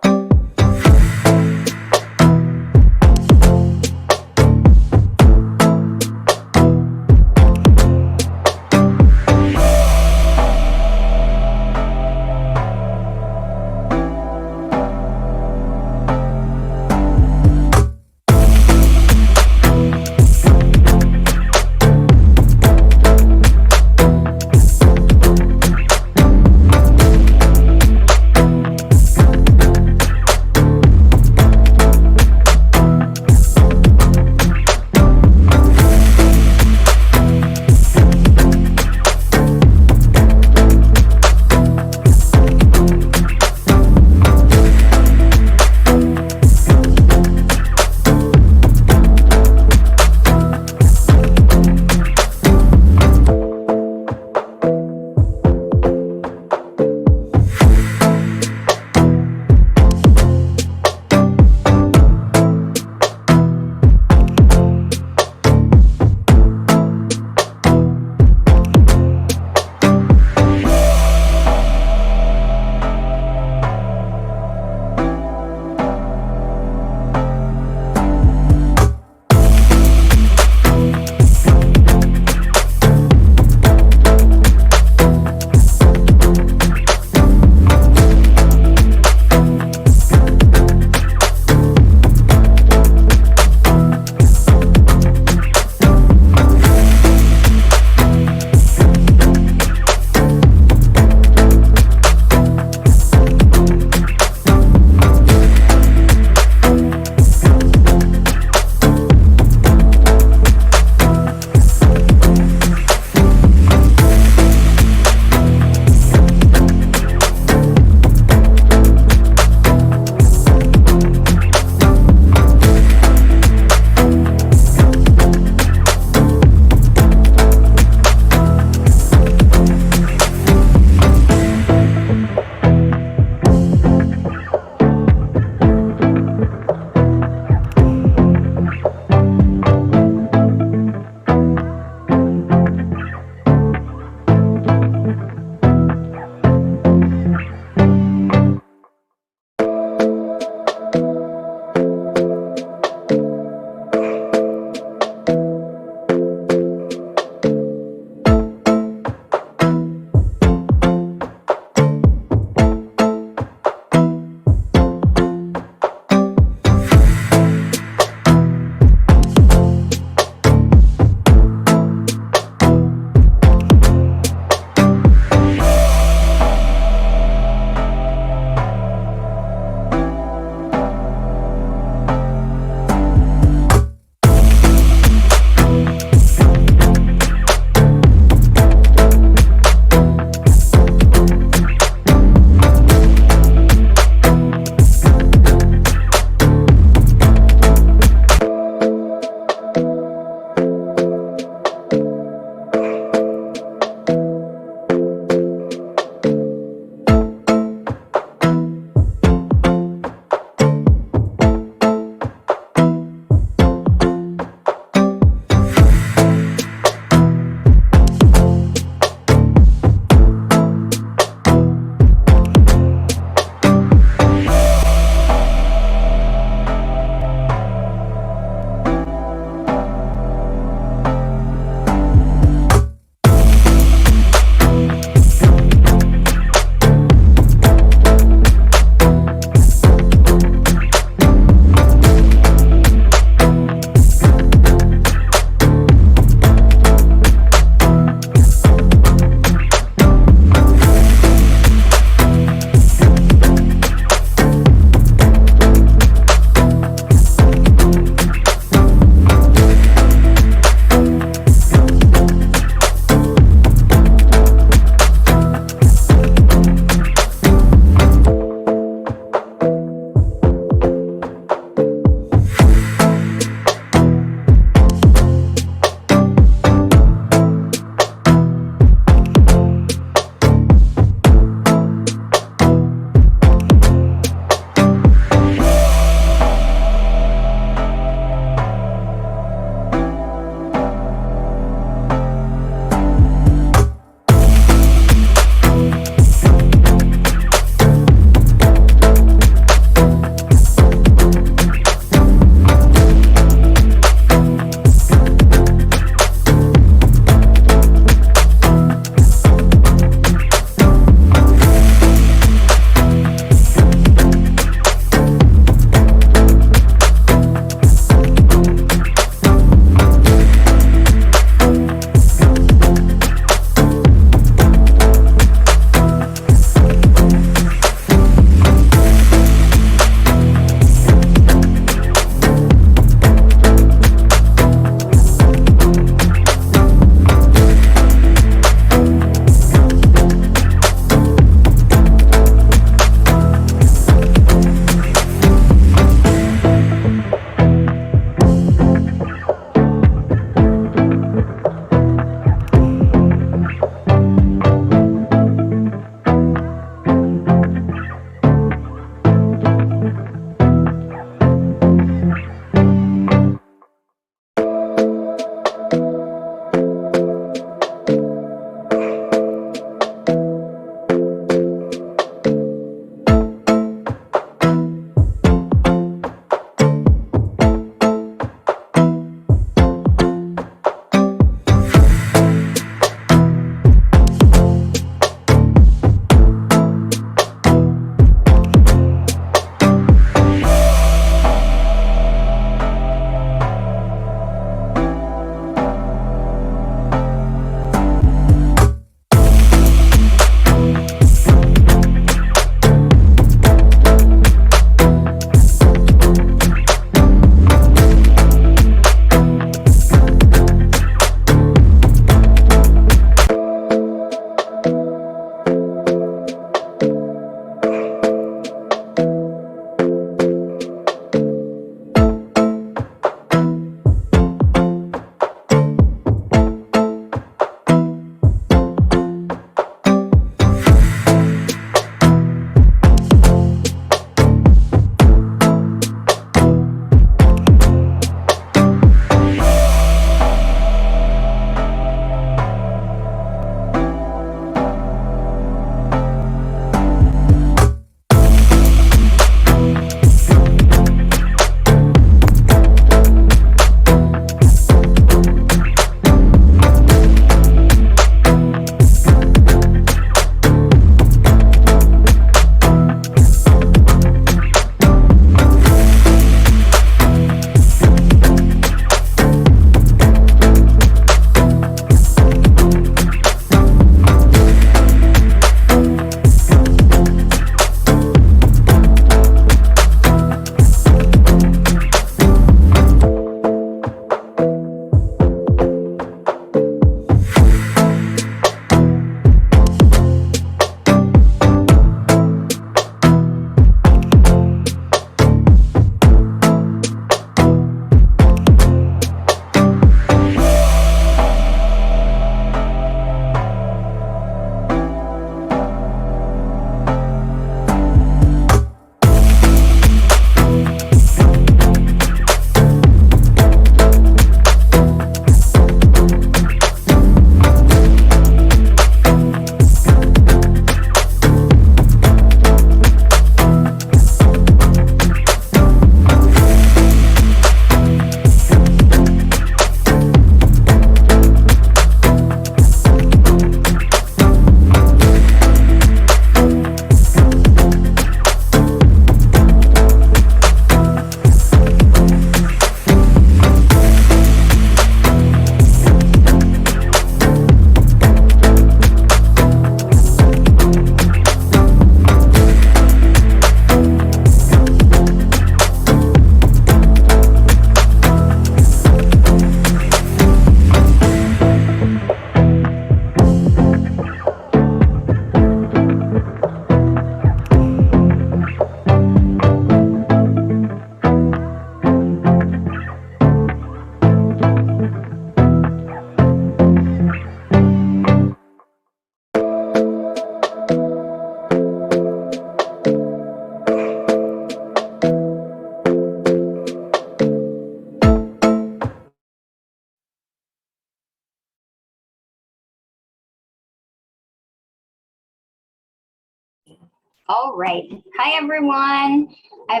All right. Hi, everyone. I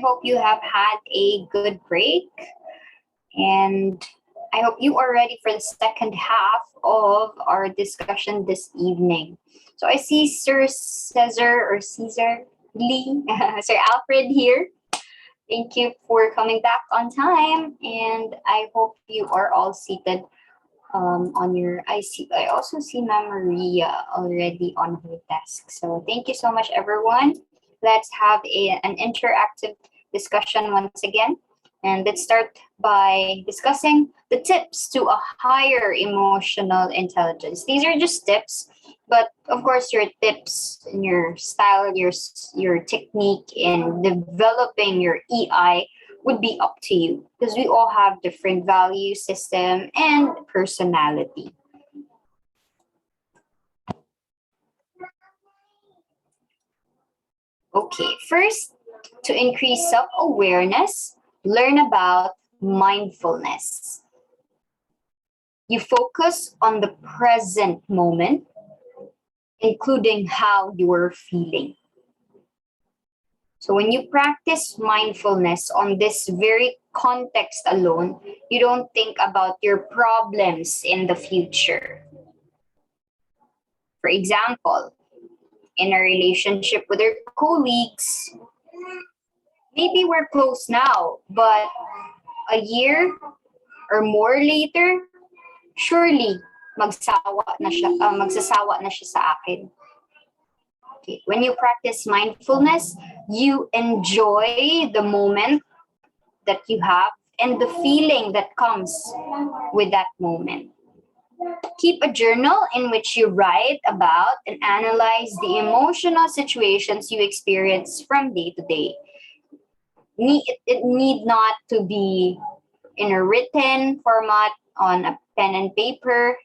hope you have had a good break. And I hope you are ready for the second half of our discussion this evening. So I see Sir Caesar Lee, Sir Alfred here. Thank you for coming back on time. And I hope you are all seated on your I also see Ma'am Maria already on her desk. So thank you so much, everyone. Let's have an interactive discussion once again. And let's start by discussing the tips to a higher emotional intelligence. These are just tips, but of course, your tips and your style, your technique in developing your EI would be up to you because we all have different value system and personality. Okay, first, to increase self-awareness, learn about mindfulness. You focus on the present moment, including how you're feeling. So when you practice mindfulness on this very context alone, you don't think about your problems in the future. For example, in a relationship with your colleagues, maybe we're close now, but a year or more later, surely magsasawa na siya sa akin. Okay. When you practice mindfulness, you enjoy the moment that you have and the feeling that comes with that moment. Keep a journal in which you write about and analyze the emotional situations you experience from day to day. It need not to be in a written format on a pen and paper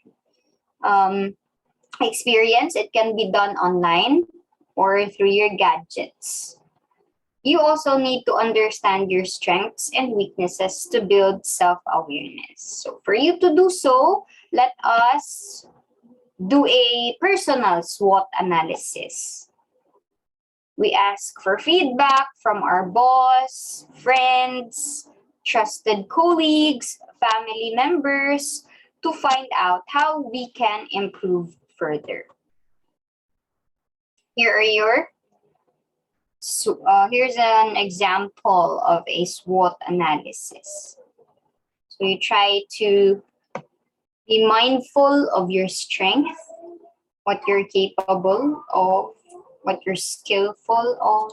experience. It can be done online or through your gadgets. You also need to understand your strengths and weaknesses to build self-awareness. So for you to do so, let us do a personal SWOT analysis. We ask for feedback from our boss, friends, trusted colleagues, family members to find out how we can improve further. Here's an example of a SWOT analysis. So you try to be mindful of your strength, what you're capable of, what you're skillful of.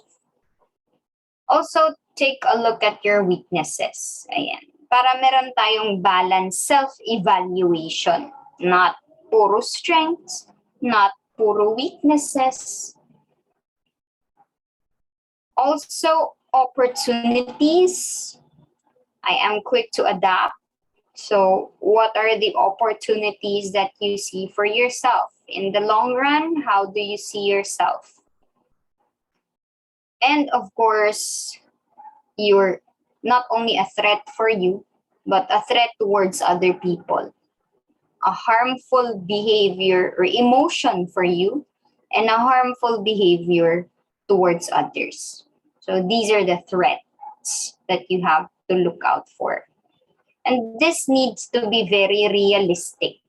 Also, take a look at your weaknesses. Ayan. Para meron tayong balanced self-evaluation. Not puro strengths, not puro weaknesses. Also, opportunities. I am quick to adapt. So, what are the opportunities that you see for yourself? In the long run, how do you see yourself? And of course, you're not only a threat for you, but a threat towards other people. A harmful behavior or emotion for you, and a harmful behavior towards others. So these are the threats that you have to look out for. And this needs to be very realistic,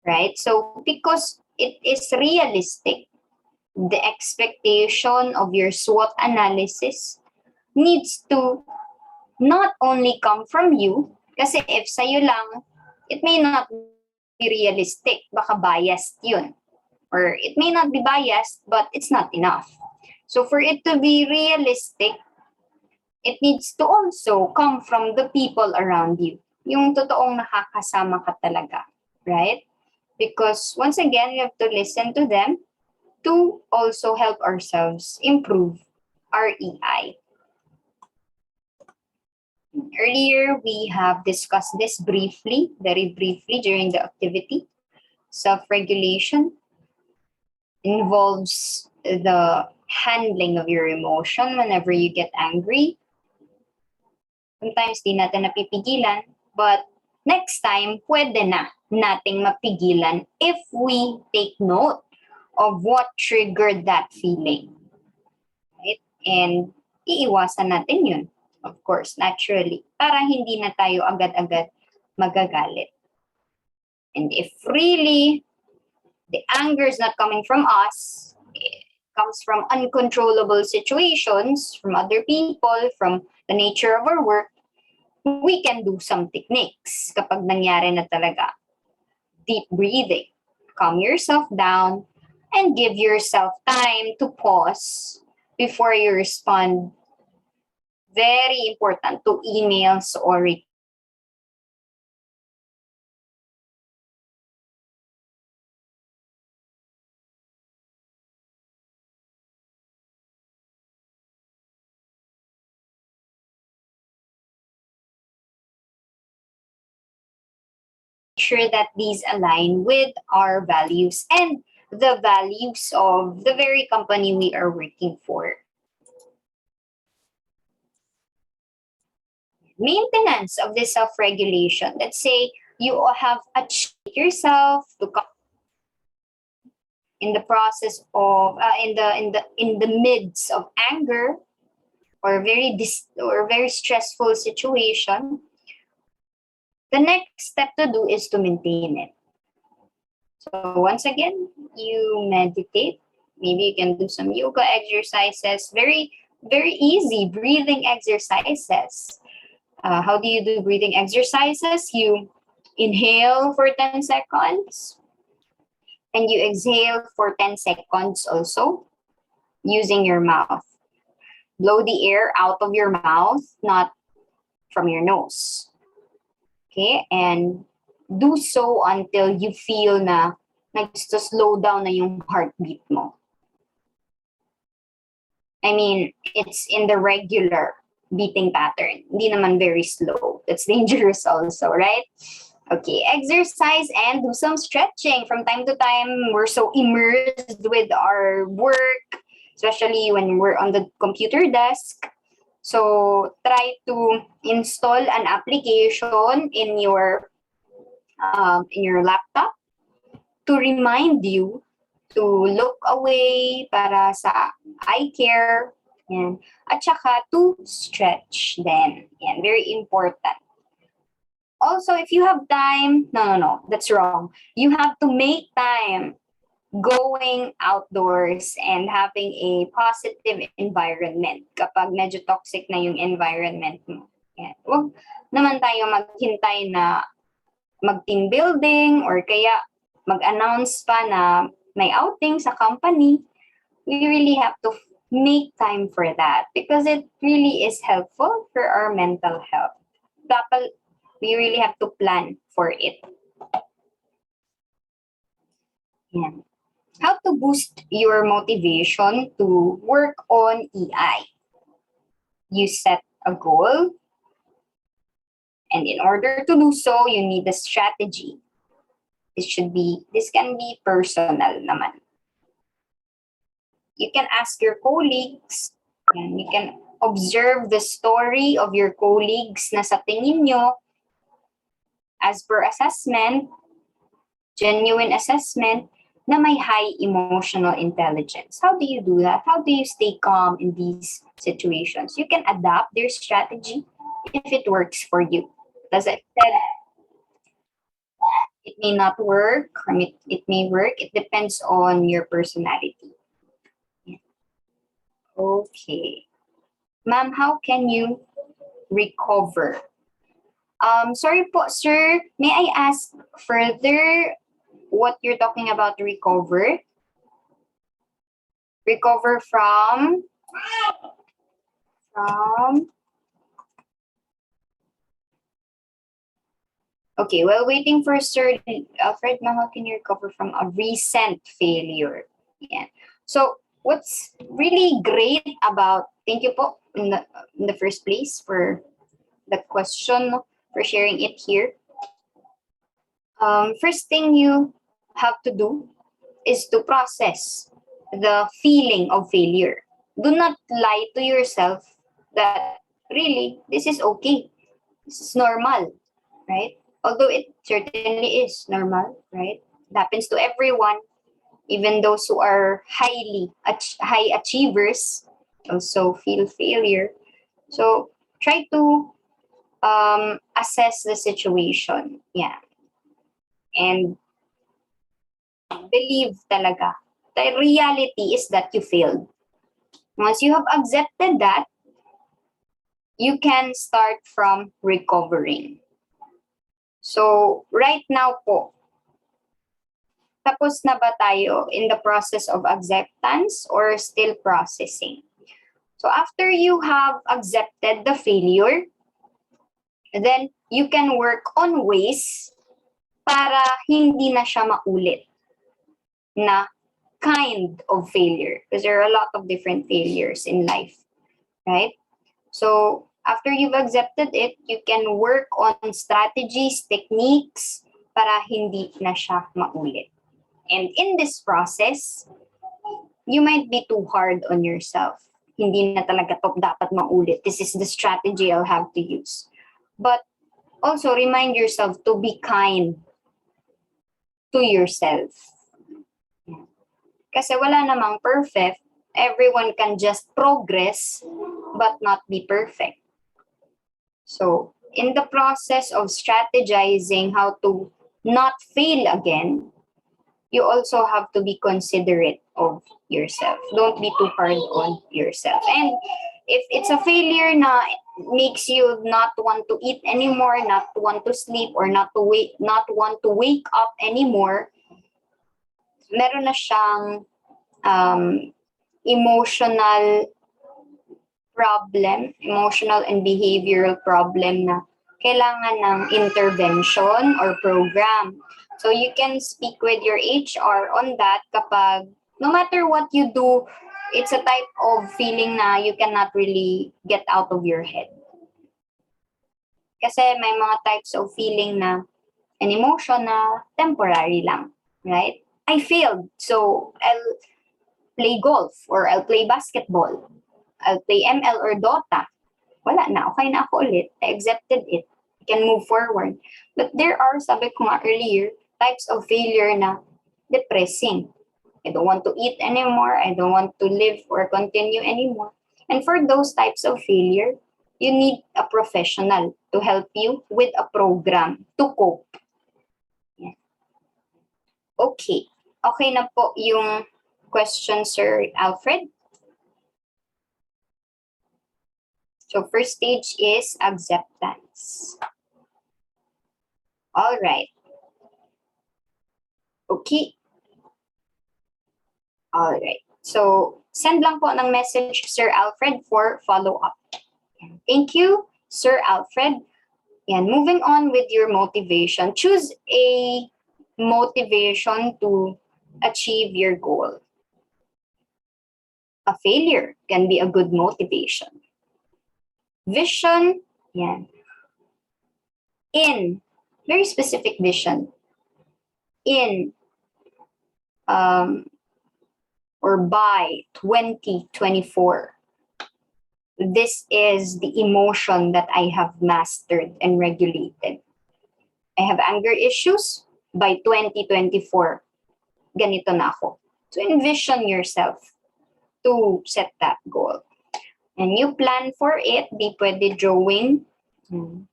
right? So because it is realistic, the expectation of your SWOT analysis needs to not only come from you, kasi if sa'yo lang, it may not be realistic, baka biased yun. Or it may not be biased, but it's not enough. So for it to be realistic, it needs to also come from the people around you. Yung totoong nakakasama ka talaga, right? Because once again, we have to listen to them to also help ourselves improve our EI. Earlier, we have discussed this very briefly during the activity. Self-regulation involves the handling of your emotion whenever you get angry. Sometimes di natin napipigilan, but next time, pwede na nating mapigilan if we take note of what triggered that feeling. Right? And iiwasan natin yun, of course, naturally, para hindi na tayo agad-agad magagalit. And if really the anger is not coming from us, it comes from uncontrollable situations, from other people, from the nature of our work, we can do some techniques kapag nangyari na talaga. Deep breathing, calm yourself down, and give yourself time to pause before you respond. Very important to emails or sure that these align with our values and the values of the very company we are working for. Maintenance of this self-regulation. Let's say you have achieved yourself to come in the process of in the midst of anger or very stressful situation. The next step to do is to maintain it. So once again, you meditate. Maybe you can do some yoga exercises. Very, very easy breathing exercises. How do you do breathing exercises? You inhale for 10 seconds and you exhale for 10 seconds also using your mouth. Blow the air out of your mouth, not from your nose. Okay, and do so until you feel na nag-slow down na yung heartbeat mo. I mean, it's in the regular beating pattern. Hindi naman very slow. That's dangerous also, right? Okay, exercise and do some stretching. From time to time, we're so immersed with our work, especially when we're on the computer desk. So try to install an application in your laptop to remind you to look away para sa eye care. Yan. At saka to stretch then. Yan, very important. Also, if you have time, no, that's wrong. You have to make time going outdoors and having a positive environment kapag medyo toxic na yung environment mo. Yan. Huwag naman tayo maghintay na mag-team building or kaya mag-announce pa na may outing sa company. We really have to make time for that because it really is helpful for our mental health. Dapat we really have to plan for it. Yan. How to boost your motivation to work on EI. You set a goal, and in order to do so, you need a strategy. This can be personal naman. You can ask your colleagues, and you can observe the story of your colleagues na sa tingin nyo, as per assessment, genuine assessment, na may high emotional intelligence. How do you do that? How do you stay calm in these situations? You can adapt their strategy if it works for you. As I said, it may not work, or it may work. It depends on your personality. Okay. Ma'am, how can you recover? Sorry po, sir. May I ask further what you're talking about recover? Recover from okay, while waiting for Sir Alfred, how can you recover from a recent failure? Yeah. So what's really great about, thank you po in the first place for the question, for sharing it here. First thing you have to do is to process the feeling of failure. Do not lie to yourself that really this is okay. This is normal, right? Although it certainly is normal, right? It happens to everyone. Even those who are high achievers also feel failure. So try to assess the situation. Yeah. And believe talaga. The reality is that you failed. Once you have accepted that, you can start from recovering. So right now po, tapos na ba tayo in the process of acceptance or still processing? So after you have accepted the failure, then you can work on ways para hindi na siya maulit na kind of failure. Because there are a lot of different failures in life, right? So after you've accepted it, you can work on strategies, techniques para hindi na siya maulit. And in this process, you might be too hard on yourself. Hindi na talaga to dapat maulit. This is the strategy I'll have to use. But also remind yourself to be kind to yourself. Kasi wala namang perfect. Everyone can just progress but not be perfect. So, in the process of strategizing how to not fail again, you also have to be considerate of yourself. Don't be too hard on yourself. And if it's a failure na makes you not want to eat anymore, not want to sleep, or not want to wake up anymore, meron na siyang emotional and behavioral problem na kailangan ng intervention or program. So you can speak with your HR on that kapag no matter what you do, it's a type of feeling na you cannot really get out of your head. Kasi may mga types of feeling na an emotion na temporary lang, right? I failed, so I'll play golf or I'll play basketball. I'll play ML or Dota. Wala na, okay na ako ulit. I accepted it. I can move forward. But there are, sabi ko nga earlier, types of failure na depressing. I don't want to eat anymore. I don't want to live or continue anymore. And for those types of failure, you need a professional to help you with a program to cope. Yeah. Okay. Okay na po yung question, Sir Alfred. So first stage is acceptance. All right. Okay. All right. So send lang po ng message, Sir Alfred, for follow-up. Thank you, Sir Alfred. And moving on with your motivation. Choose a motivation to achieve your goal. A failure can be a good motivation. Vision, yan. In, very specific vision. In, or by 2024. This is the emotion that I have mastered and regulated. I have anger issues. By 2024, ganito na ako. So envision yourself to set that goal. And you plan for it, di pwede drawing.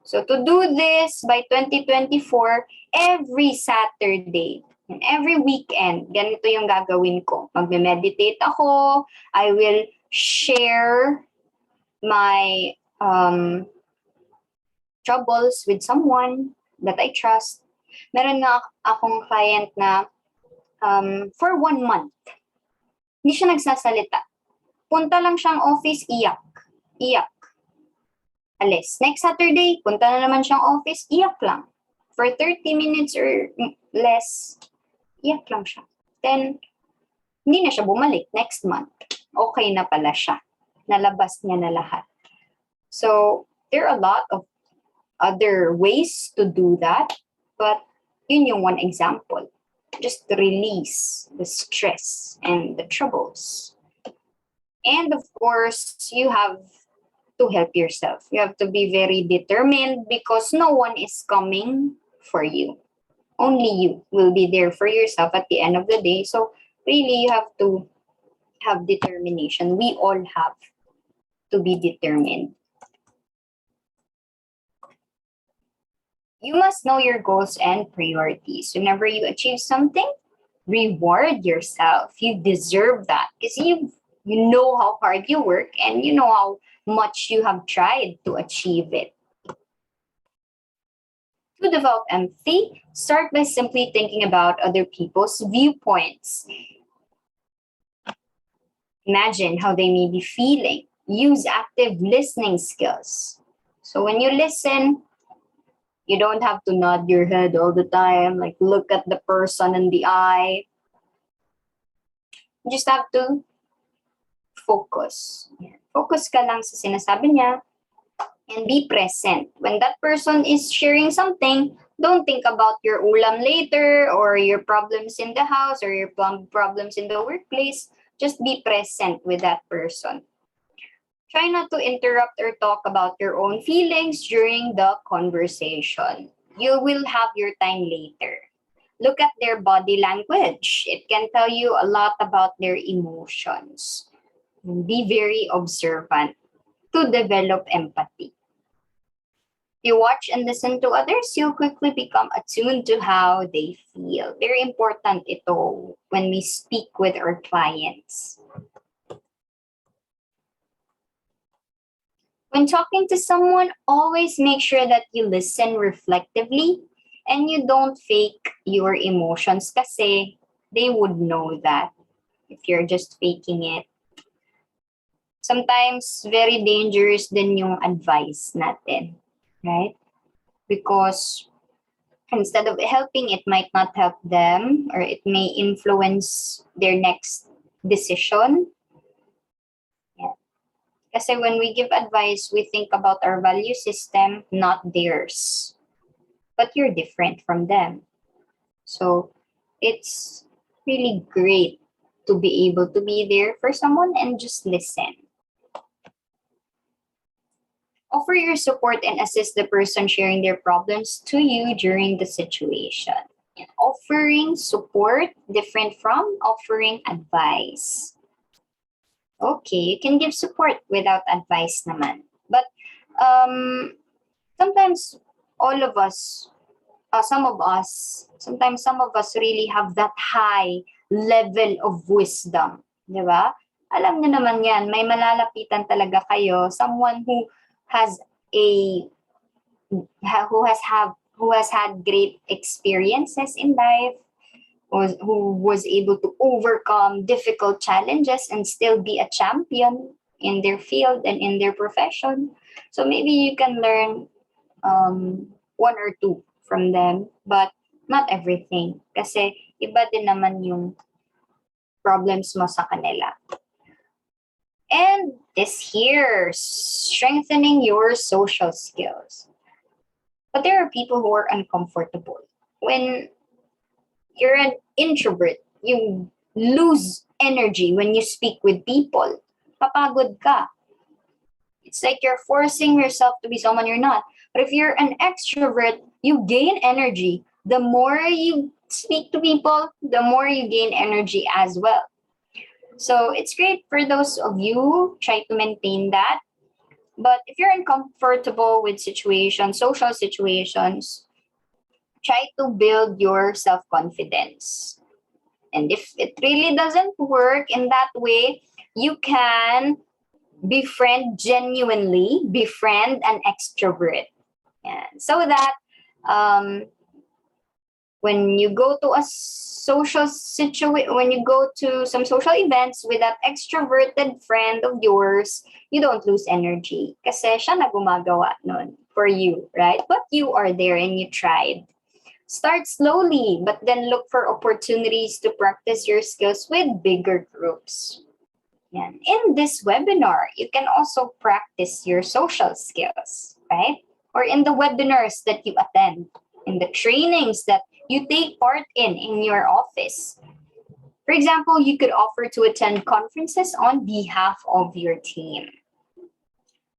So to do this by 2024, every Saturday, and every weekend, ganito yung gagawin ko. Magme-meditate ako, I will share my troubles with someone that I trust. Meron na akong client na for 1 month, hindi siya nagsasalita. Punta lang siyang office, iyak. Alis. Next Saturday, punta na naman siyang office, iyak lang. For 30 minutes or less, iyak lang siya. Then, hindi na siya bumalik next month. Okay na pala siya. Nalabas niya na lahat. So, there are a lot of other ways to do that, but yun yung one example. Just release the stress and the troubles. And of course, you have to help yourself. You have to be very determined because no one is coming for you. Only you will be there for yourself at the end of the day. So really you have to have determination. We all have to be determined. You must know your goals and priorities. Whenever you achieve something, reward yourself. You deserve that because you know how hard you work and you know how much you have tried to achieve it. To develop empathy, start by simply thinking about other people's viewpoints. Imagine how they may be feeling. Use active listening skills. So when you listen, you don't have to nod your head all the time, like look at the person in the eye. You just have to focus. Focus ka lang sa sinasabi niya and be present. When that person is sharing something, don't think about your ulam later or your problems in the house or your problems in the workplace. Just be present with that person. Try not to interrupt or talk about your own feelings during the conversation. You will have your time later. Look at their body language. It can tell you a lot about their emotions. Be very observant to develop empathy. You watch and listen to others, you'll quickly become attuned to how they feel. Very important ito when we speak with our clients. When talking to someone, always make sure that you listen reflectively and you don't fake your emotions kasi they would know that if you're just faking it. Sometimes very dangerous din yung advice natin, right? Because instead of helping, it might not help them or it may influence their next decision. Kasi when we give advice, we think about our value system, not theirs. But you're different from them. So it's really great to be able to be there for someone and just listen. Offer your support and assist the person sharing their problems to you during the situation. And offering support different from offering advice. Okay, you can give support without advice naman. But sometimes all of us, sometimes some of us really have that high level of wisdom. Di ba? Alam niyo naman yan, may malalapitan talaga kayo, someone who has had great experiences in life, who was able to overcome difficult challenges and still be a champion in their field and in their profession. So maybe you can learn one or two from them, but not everything. Kasi iba din naman yung problems mo sa kanila. And this here, strengthening your social skills. But there are people who are uncomfortable. When you're an introvert, you lose energy when you speak with people. Papagod ka. It's like you're forcing yourself to be someone you're not. But if you're an extrovert, you gain energy. The more you speak to people, the more you gain energy as well. So it's great for those of you who try to maintain that. But if you're uncomfortable with situations, social situations, try to build your self-confidence. And if it really doesn't work in that way, you can befriend an extrovert. Yeah. So that when you go to a when you go to some social events with that extroverted friend of yours, you don't lose energy. Kasi siya na gumagawa nun for you, right? But you are there and you tried. Start slowly, but then look for opportunities to practice your skills with bigger groups. Yan. In this webinar, you can also practice your social skills, right? Or in the webinars that you attend, in the trainings that you take part in your office. For example, you could offer to attend conferences on behalf of your team.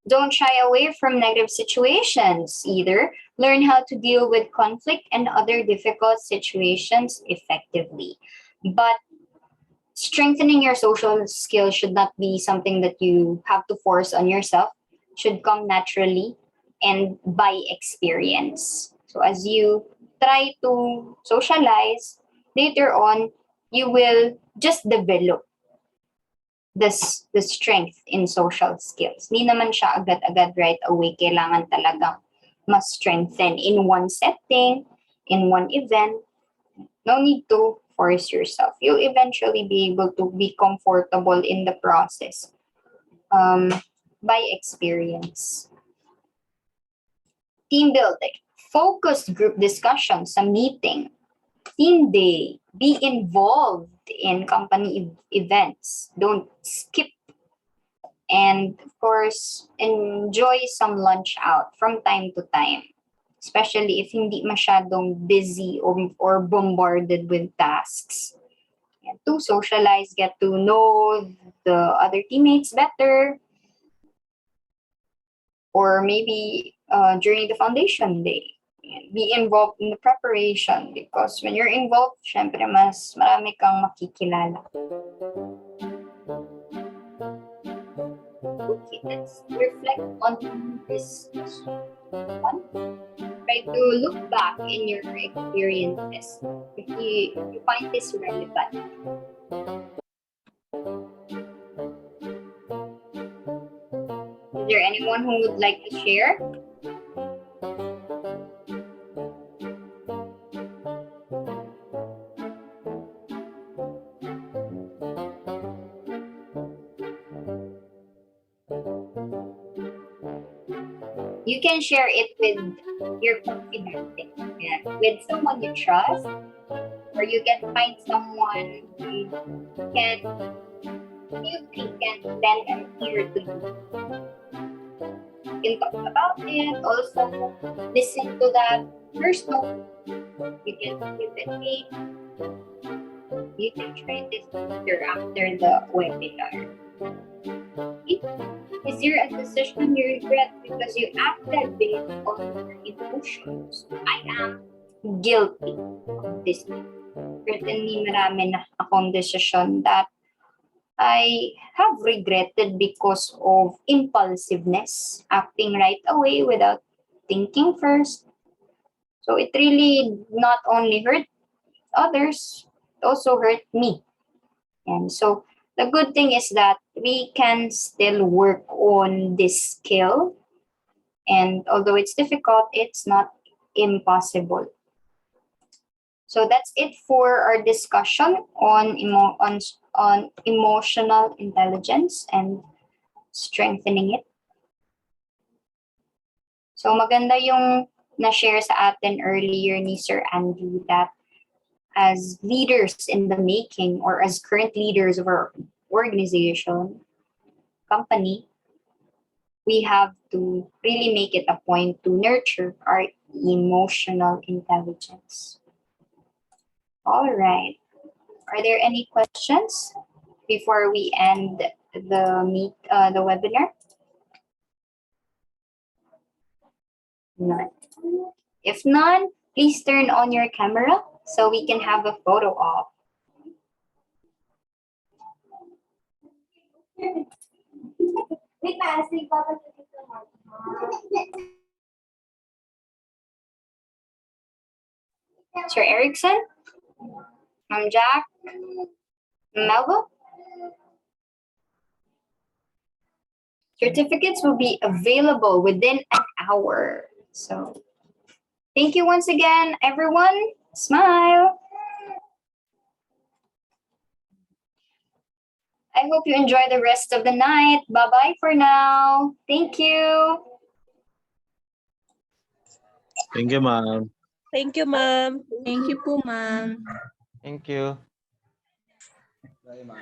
Don't shy away from negative situations either. Learn how to deal with conflict and other difficult situations effectively. But strengthening your social skills should not be something that you have to force on yourself, should come naturally and by experience. So as you try to socialize, later on, you will just develop the strength in social skills. Hindi naman siya agad-agad right away. Kailangan talagang mas strengthen in one setting, in one event. No need to force yourself. You'll eventually be able to be comfortable in the process by experience. Team building. Focused group discussion sa meeting. Team day. Be involved in company events. Don't skip. And of course, enjoy some lunch out from time to time. Especially if hindi masyadong busy or bombarded with tasks. And to socialize, get to know the other teammates better. Or maybe during the foundation day, be involved in the preparation because when you're involved, syempre mas marami kang makikilala. Okay, let's reflect on this one. Try to look back in your experiences if you find this relevant. Is there anyone who would like to share? You can share it with your confidant, with someone you trust, or you can find someone who can lend an ear to you. You can talk about it, also listen to that first note. You can give it a you can try this after the webinar. Is there a decision you regret because you acted based on your emotions? I am guilty of this. Certainly, marami na akong decision that I have regretted because of impulsiveness, acting right away without thinking first. So it really not only hurt others, it also hurt me. And so the good thing is that we can still work on this skill. And although it's difficult, it's not impossible. So that's it for our discussion on emotional intelligence and strengthening it. So maganda yung na-share sa atin earlier ni Sir Andy that as leaders in the making or as current leaders of our organization, company, we have to really make it a point to nurture our emotional intelligence. All right. Are there any questions before we end the webinar? None. If none, please turn on your camera so we can have a photo op. Sir Erickson, Jack, Melba. Certificates will be available within an hour. So thank you once again, everyone. Smile. I hope you enjoy the rest of the night. Bye-bye for now. Thank you. Thank you, ma'am. Thank you, ma'am. Thank you po, ma'am. Thank you. Bye, ma'am.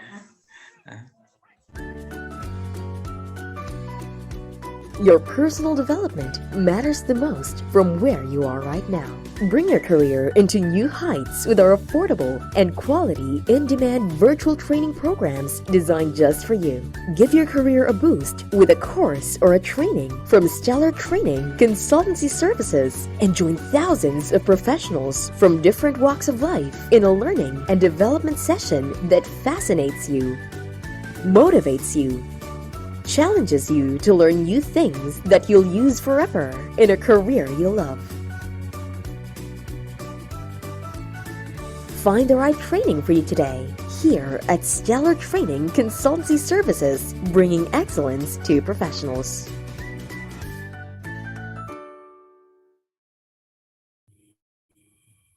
Your personal development matters the most from where you are right now. Bring your career into new heights with our affordable and quality in-demand virtual training programs designed just for you. Give your career a boost with a course or a training from Stellar Training Consultancy Services and join thousands of professionals from different walks of life in a learning and development session that fascinates you, motivates you, challenges you to learn new things that you'll use forever in a career you love. Find the right training for you today here at Stellar Training Consultancy Services, bringing excellence to professionals.